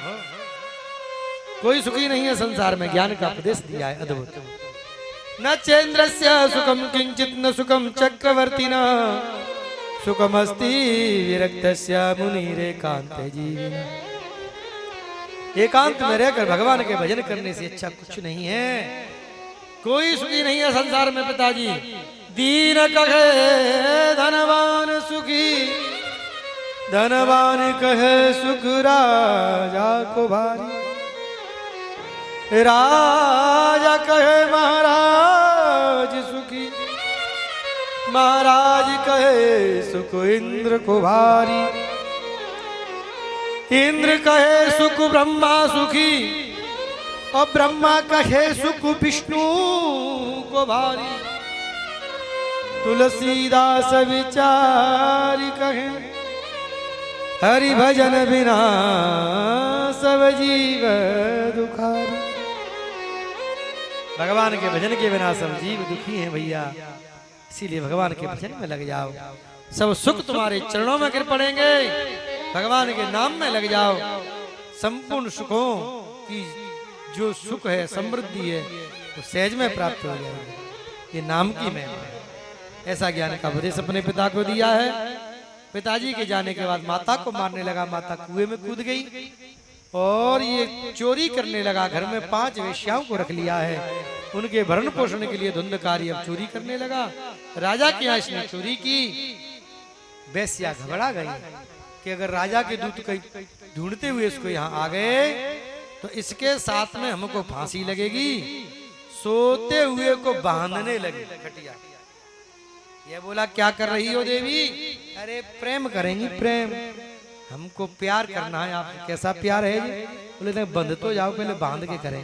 कोई सुखी नहीं है संसार में, ज्ञान का उपदेश दिया है अद्भुत। न चेन्द्रस्य सुखम किंचित न सुखम चक्रवर्तिना, सुखमस्ति विरक्तस्य मुनिरेकांत जीविना। एकांत में रहकर भगवान के भजन करने से अच्छा कुछ नहीं है। कोई सुखी नहीं है संसार में पिताजी। दीन कहे धनवान सुखी, धनवान कहे सुख राजा को भारी। राजा कहे महाराज सुखी, महाराज कहे सुख इंद्र को भारी। इंद्र कहे सुख ब्रह्मा सुखी, और ब्रह्मा कहे सुख विष्णु को भारी। तुलसीदास विचारी कहे, हरि भजन बिना सब जीव दुखारी। भगवान के भजन के बिना सब जीव दुखी हैं भैया, इसीलिए भगवान के भजन में लग जाओ, सब सुख तुम्हारे चरणों में गिर पड़ेंगे। भगवान के नाम में लग जाओ, संपूर्ण सुखों की जो सुख है, समृद्धि है, वो सहज में प्राप्त हो जाएगी। ये नाम की महिमा है। ऐसा ज्ञान का उपदेश अपने पिता को दिया है। पिताजी के जाने के बाद माता को मारने लगा, माता कुएं में कूद गई, और ये चोरी करने लगा। घर में 5 वेश्याओं को रख लिया है, उनके भरण पोषण के लिए धुंधकारी अब चोरी करने लगा। राजा के यहाँ इसने चोरी की। वेश्या घबरा गई कि अगर राजा के दूत कहीं ढूंढते हुए इसको यहाँ आ गए तो इसके साथ में हमको फांसी लगेगी। सोते हुए को बांधने लगे खटिया। ये बोला क्या कर रही हो देवी? अरे प्रेम करेंगी, प्रेम, हमको प्यार करना है। आप कैसा प्यार है जी? बोले नहीं, बंध तो जाओ, पहले बांध के करें।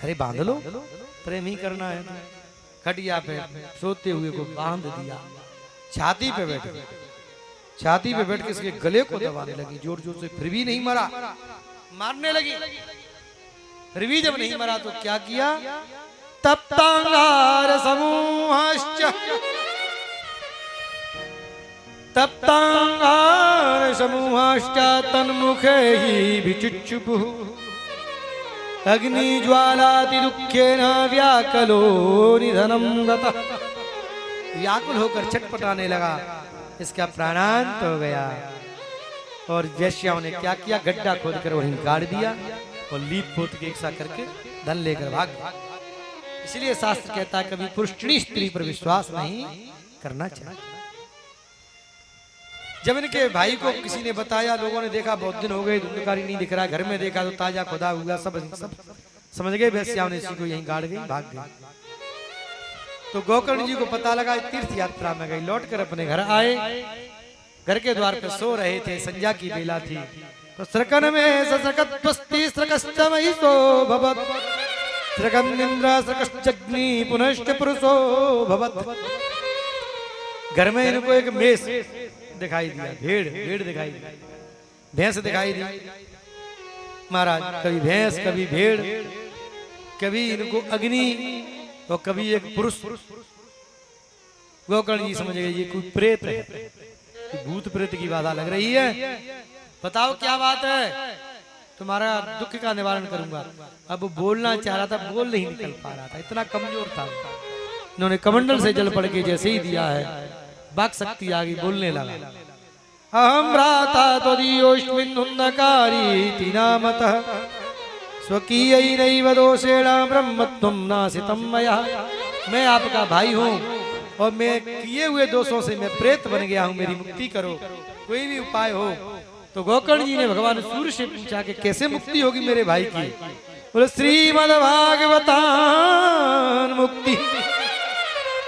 अरे बांध लो, प्रेम ही करना है। खटिया पे सोते हुए को बांध दिया, छाती पे बैठ गए। छाती पे बैठ के इसके गले को दबाने लगी जोर जोर से, फिर भी नहीं मरा। मारने लगी, फिर भी जब नहीं मरा तो क्या किया? तप्तांगार समूहाश्च, तप्तांगार समूहाश्च तन्मुखे ही विचुच्चुपुः अग्नि ज्वालाति दुखेन व्याकुलो निधनम गतः। व्याकुल होकर छटपटाने लगा, इसका प्राणांत हो गया। और वैश्याओं ने क्या किया, गड्ढा खोदकर वहीं गाड़ दिया और लीप पोत के एक सा करके धन लेकर भाग गए। इसलिए शास्त्र कहता है कभी पुरुषणी स्त्री पर विश्वास नहीं करना चाहिए। जब इनके भाई को किसी ने बताया, लोगों ने देखा बहुत दिन हो गए धुंधकारी नहीं दिख रहा, घर में देखा तो ताजा खुदा हुआ, सब समझ गए वैश्याओं ने इसी को यहीं गाड़ गई, भाग गई। तो गोकर्ण जी को पता लगा, तीर्थ यात्रा में गई, लौट कर अपने घर आए। घर के द्वार पर सो रहे थे, संध्या की बेला थी। तो स्रकन में ससकत्वस्ति स्रकश्चमयि सो भवत्, स्रकन्निन्द्र स्रकश्चग्नि पुनश्च पुरुषो भवत्। घर में इनको एक मेष दिखाई दिया, भेड़ दिखाई दी, भैंस दिखाई दी। महाराज कभी भैंस, कभी भेड़, कभी इनको अग्नि और कभी एक पुरुष। गोकर्ण जी समझ गए ये कोई प्रेत है, भूत प्रेत की बाधा लग रही है। बताओ क्या बात है, तुम्हारा दुख का निवारण करूंगा। अब बोलना चाह रहा था, बोल नहीं निकल पा रहा था, इतना कमजोर था। इन्होंने कमंडल से जल पड़ के जैसे ही दिया है, वाक शक्ति आ गई, बोलने लगा। अहम भ्राता त्वदीयोऽस्मिन् धुन्धकारीति नामतः, स्वकीयैनैव दोषेण ब्रह्मत्वं नासितं मया। मैं आपका भाई हूँ और मैं किए हुए दोषों से मैं प्रेत बन गया हूँ, मेरी मुक्ति करो, कोई भी उपाय हो। तो गोकर्ण जी ने भगवान सूर्य से पूछा कि कैसे मुक्ति होगी मेरे भाई की। बोले श्रीमद्भागवतान मुक्ति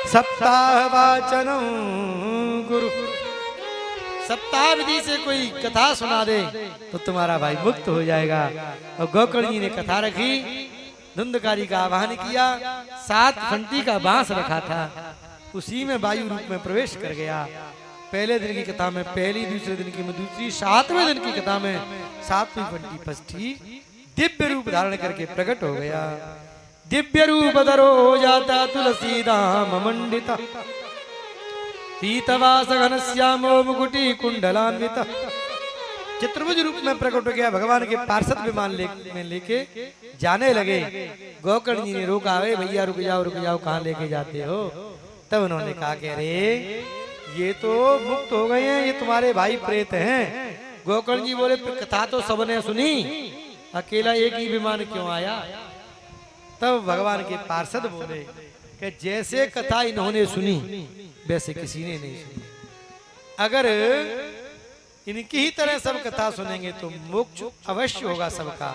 सप्ताह वाचनम गुरु। सप्ताह विधि से कोई कथा सुना दे तो तुम्हारा भाई मुक्त हो जाएगा। और गोकर्ण जी ने कथा रखी, धुंधकारी का आवाहन किया, 7 फंटी का बांस रखा था, उसी में वायु रूप में प्रवेश कर गया। पहले दिन की कथा में पहली, दूसरे दिन की में दूसरी, 7वें दिन की कथा में 7वीं फंटी फंटी दिव्य रूप धारण करके प्रकट हो गया। दिव्य रूप धरो जाता तुलसी धाम मंडिता, पीतवास घनश्यामो मुकुटी कुंडलान्वित। चतुर्भुज रूप में प्रकट हो गया, भगवान के पार्षद विमान में लेके जाने लगे। गोकर्ण जी ने रोका, अरे भैया रुक जाओ, कहाँ लेके जाते हो। तब उन्होंने कहा कि अरे ये तो मुक्त हो गए हैं, ये तुम्हारे भाई प्रेत हैं। गोकर्ण जी बोले कथा तो सबने सुनी, अकेला एक ही विमान क्यों आया। तब भगवान के पार्षद बोले कि जैसे कथा इन्होंने सुनी वैसे किसी ने नहीं सुनी। अगर इनकी ही तरह सब कथा सुनेंगे तो मोक्ष अवश्य होगा सबका।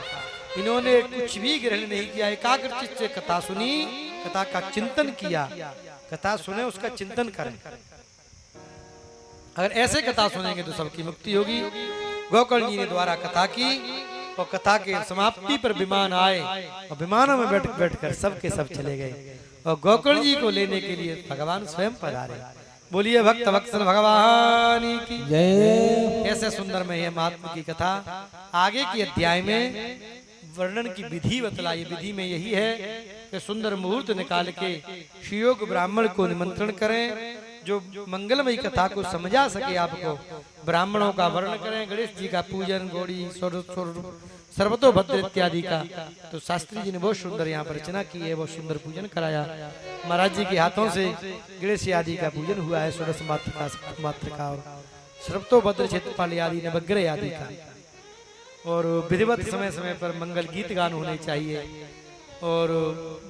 इन्होंने कुछ भी ग्रहण नहीं किया, एकाग्र चित्त से कथा सुनी, कथा का चिंतन किया। कथा सुने, उसका चिंतन करें। अगर ऐसे कथा सुनेंगे तो सबकी मुक्ति होगी। गोकर्ण जी ने द्वारा कथा की और कथा के समाप्ति पर विमान आए और विमानों में बैठकर सबके सब चले गए। और गोकर्ण जी को लेने के लिए भगवान स्वयं पधारे। बोलिए भक्त वत्सल भगवान की जय। ऐसे सुंदर में यह महात्मा की कथा आगे की अध्याय में वर्णन की विधि बतलाई। विधि में यही है कि सुंदर मुहूर्त निकाल के शियोग ब्राह्मण को निमंत्रण करें, जो मंगलमयी कथा को समझा सके। आपको ब्राह्मणों का वर्ण करें, गणेश जी का पूजन, गौड़ी सर्वतोभद्र इत्यादि का। तो शास्त्री जी ने बहुत सुंदर यहाँ पर रचना की है, बहुत सुंदर पूजन कराया। महाराज जी के हाथों से गणेश आदि का पूजन हुआ है, षोडश मात्र का और सर्वतोभद्र क्षेत्रपाल आदि नवग्रह आदि का। और विधिवत समय समय पर मंगल गीत गान होने चाहिए और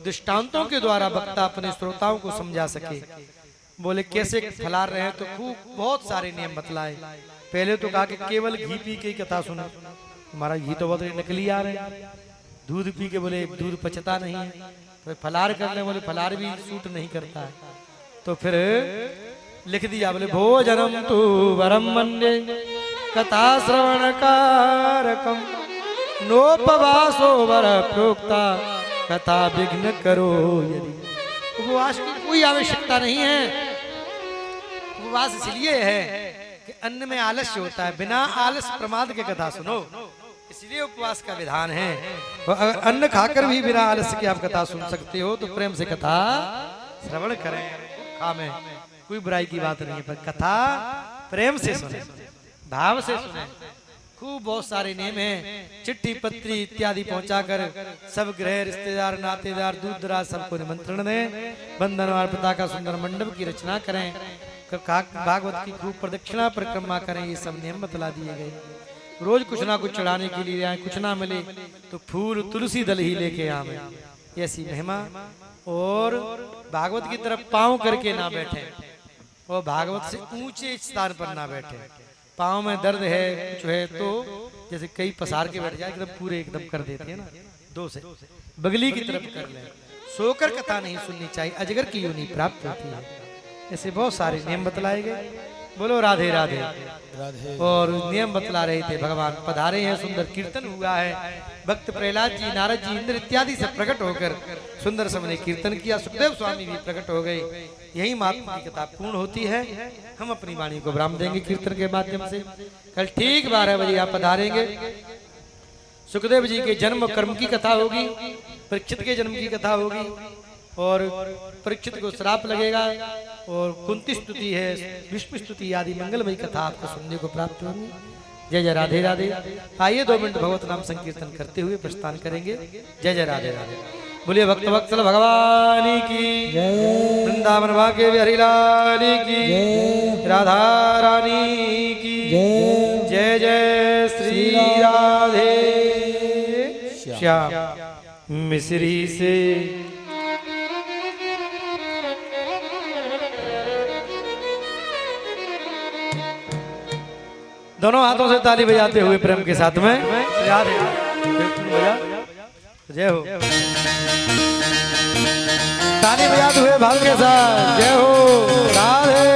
दृष्टांतों के द्वारा वक्ता अपने श्रोताओं को समझा सके। बोले कैसे फलार रहे तो खूब बहुत सारे नियम बतलाए। पहले तो कहा कि केवल घी पी के कथा सुना, हमारा घी तो बहुत नकली आ रहे हैं। दूध पी के बोले दूध पचता नहीं है, तो फलार करने बोले फलार भी सूट नहीं करता है। तो फिर लिख दिया, बोले भोजनम तु वरम मन्ये कथा श्रवण कारकम, नोपवासो वर प्रोक्ता कथा विघ्न करो यदि। उपवास की कोई आवश्यकता नहीं है। उपवास इसलिए है कि अन्न में आलस्य होता है, बिना आलस प्रमाद के कथा सुनो, इसलिए उपवास का विधान है। तो अगर अन्न खाकर भी बिना आलस्य की आप कथा सुन सकते हो तो प्रेम से कथा श्रवण करें। में कोई बुराई की बात नहीं है, पर कथा प्रेम से सुने, भाव से सुने। खूब बहुत सारे नियम हैं, चिट्ठी पत्री इत्यादि पहुंचाकर सब गृह रिश्तेदार नातेदार दूर दराज सबको निमंत्रण दें। बंधन और पिता का सुंदर मंडप की रचना करें भागवत की खूब प्रदक्षिणा परिक्रमा करें, ये सब नियम बतला दिए गए। रोज कुछ ना कुछ चढ़ाने के लिए आए, कुछ ना मिले तो फूल तुलसी दल ही लेके आवे, ऐसी महिमा। और भागवत की तरफ पांव करके ना बैठे, और भागवत से ऊंचे स्थान पर ना बैठे। पांव में दर्द है कुछ है तो जैसे कई पसार के बैठ जाए, एकदम पूरे एकदम कर देते हैं ना, दो से बगली की तरफ कर ले। सोकर कथा नहीं सुननी चाहिए, अजगर की योनि प्राप्त होती है। ऐसे बहुत सारे नियम बतलाए गए। बोलो राधे राधे। और नियम बतला रहे थे, भगवान पधारे हैं, सुंदर कीर्तन हुआ है। भक्त प्रहलाद जी, नारद जी, इंद्र इत्यादि से प्रकट होकर सुंदर सबने कीर्तन किया। सुखदेव स्वामी भी प्रकट हो गए। यही महात्मा की कथा पूर्ण होती है। हम अपनी वाणी को विराम देंगे कीर्तन के माध्यम से। कल ठीक 12 बजे आप पधारेंगे। सुखदेव जी के जन्म कर्म की कथा होगी, परीक्षित के जन्म की कथा होगी, और परीक्षित को श्राप लगेगा, और कुंती स्तुति है, विष्णु स्तुति आदि मंगलमयी कथा आपको सुनने को प्राप्त होगी। जय जय राधे राधे। आइए 2 मिनट भगवत नाम संकीर्तन करते हुए प्रस्थान करेंगे। जय जय राधे राधे। बोलिए भक्त वत्सल भगवान की जय, वृंदावन भाग्य बिहारी लाल की, राधा रानी की जय। जय जय श्री राधे श्याम मिश्री से। दोनों हाथों से ताली बजाते हुए प्रेम के साथ में राधे जय हो। ताली बजाते हुए भाव के साथ जय हो राधे।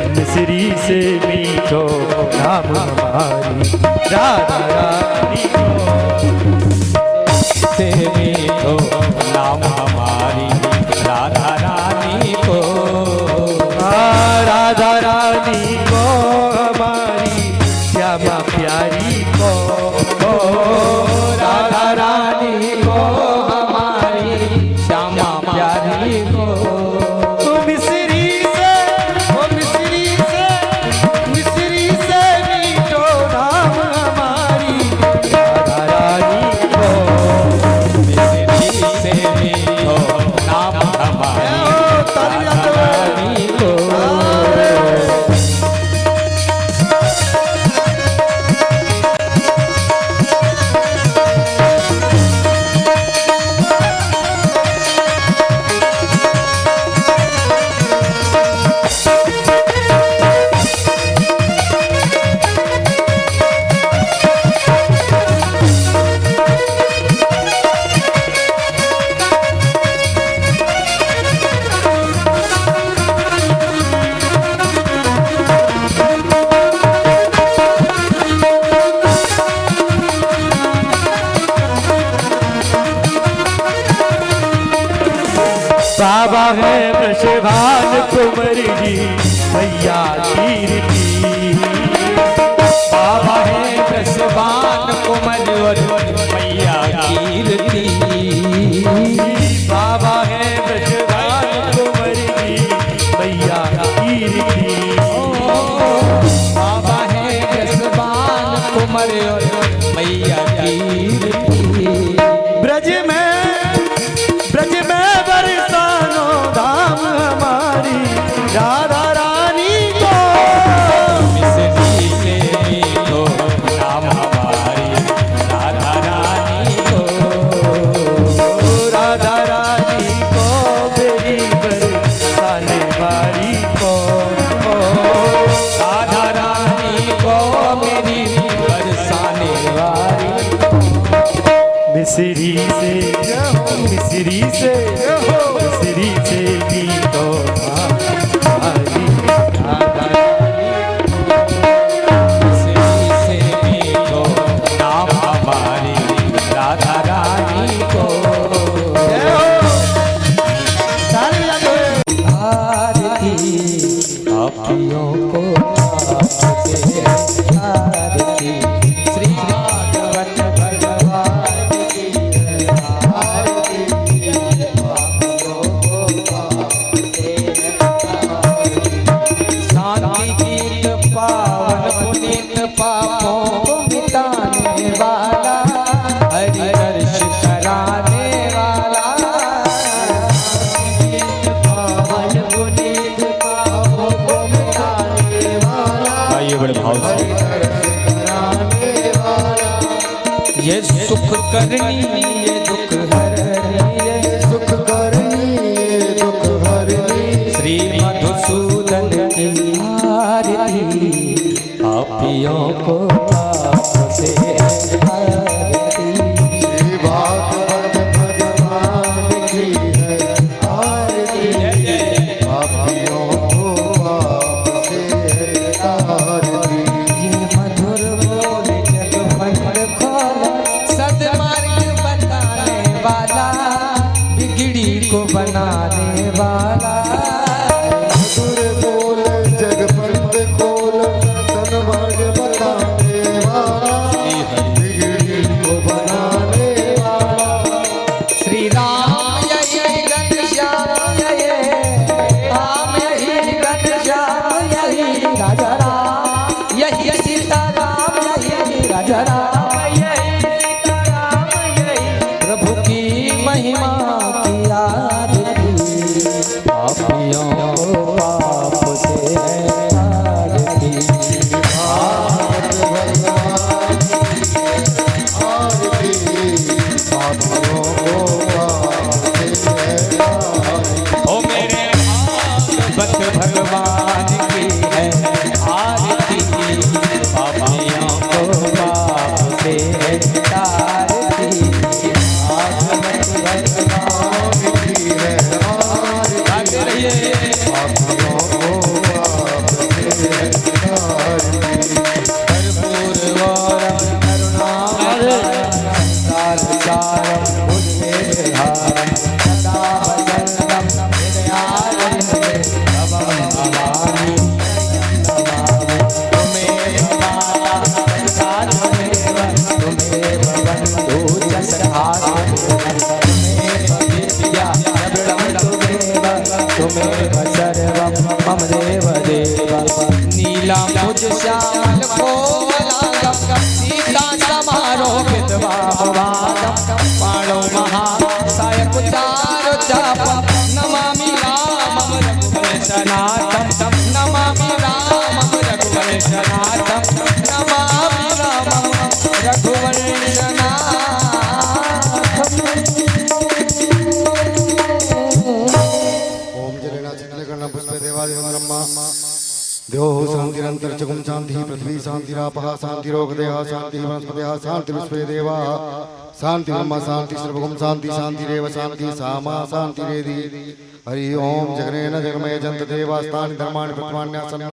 मिश्री से मीठो नाम हमारी राधा रानी को, से मीठो नाम हमारी राधा रानी को, राधा रानी को हमारी श्यामा प्यारी को, राधा रानी को हमारी श्यामा प्यारी को। बाबा है वृषभान कुंवर जी मैया कीर्ति, बाबा है वृषभान कुंवर मैया कीर्ति, बाबा है वृषभान कुंवर जी मैया कीर्ति, बाबा है वृषभान कुंवर मैया कीर्ति। ब्रज में बरसानो धाम हमारी राधा रानी को, मिश्री से मीठो नाम हमारी राधा रानी को, राधा रानी को मेरी बरसाने वाली को, राधा रानी को मेरी बरसाने वाली। मिश्री से मिश्री से मीठो हमारी राधा रानी, मिश्री से मीठो नाम हमारी राधा रानी को। आरती पापियों को पाप से आरती। श्री भागवत भगवान की आरती। पापियों को पाप से आरती। शांति गीत पावन पुनीत पापों को मिटाने वाला, हरि दर्श कराने वाला। पावन पुनीत पापों को मिटाने वाला, ये बड़े भाव से ये सुख करनी ये दुख हरनी, ये सुख करनी ये दुख हरनी। श्री मधुसूदन की आरती। पापियों को पाप से आरती।
श्री भागवत भगवान की है आरती। पापियों को पाप से आरती।
ये मधुर बोल जग बंद खोला, सद्मार्ग बताने वाला, बिगड़ी को बनाने वाला।
मधुर बोल जग बंद खोल, सन्मार्ग बताने वाला, बिगड़ी को बनाने वाला।
श्री राम यही घनश्याम यही राम यही घनश्याम यही राजा राम यही सीता राम यही राजा राम यही सीता राम यही प्रभु की महिमा की आरती। पापियों को पाप से आरती।
भागवत भगवान की आरती। पापियों को पाप से आरती।
ओ मेरे भागवत भगवान की है आरती। पापियों को पाप से तारती। भागवत भगवान
की है आरती।
गाते रहिए।
पापियों को पाप से आरती।
कर्पूर गौरम करुणावतारम संसार सारम भुजगेन्द्रहारम सदा वसन्तं हृदयारविन्दे भवं भवामि नमामि। त्वमेव माता पिता त्वमेव, त्वमेव बन्धुः च सखा त्वमेव विद्या द्रविणं त्वमेव, त्वमेव सर्वं मम देव देव। नीलाम्बुज श्यामल कोमलांगं सीता समारोहित बाहुवादं पाणौ महासायकुचार चापं नमामि रामं रघुवंशनाथं। नमामि रामं रघुवंशनाथं। नमामि रामं रघुवंशनाथं।
ओम जलेना चित्तलेकर्णं पुष्पे देवादिवं ब्रह्मा देवो शान्तिरन्तरिक्षगुं शान्तिः पृथ्वी शान्तिरापः शान्तिरोगदेहः शान्तिः वनस्पतयः शान्तिर्विश्वे देवाः शान्ति ब्रह्म शान्ति सर्वगुं शान्ति शान्तिरेव शान्तिः सामा शान्तिरेधि। हरि ओम जगनेन जगमय जन्त देवास्तानि धर्माणि प्रथमान्यासन्।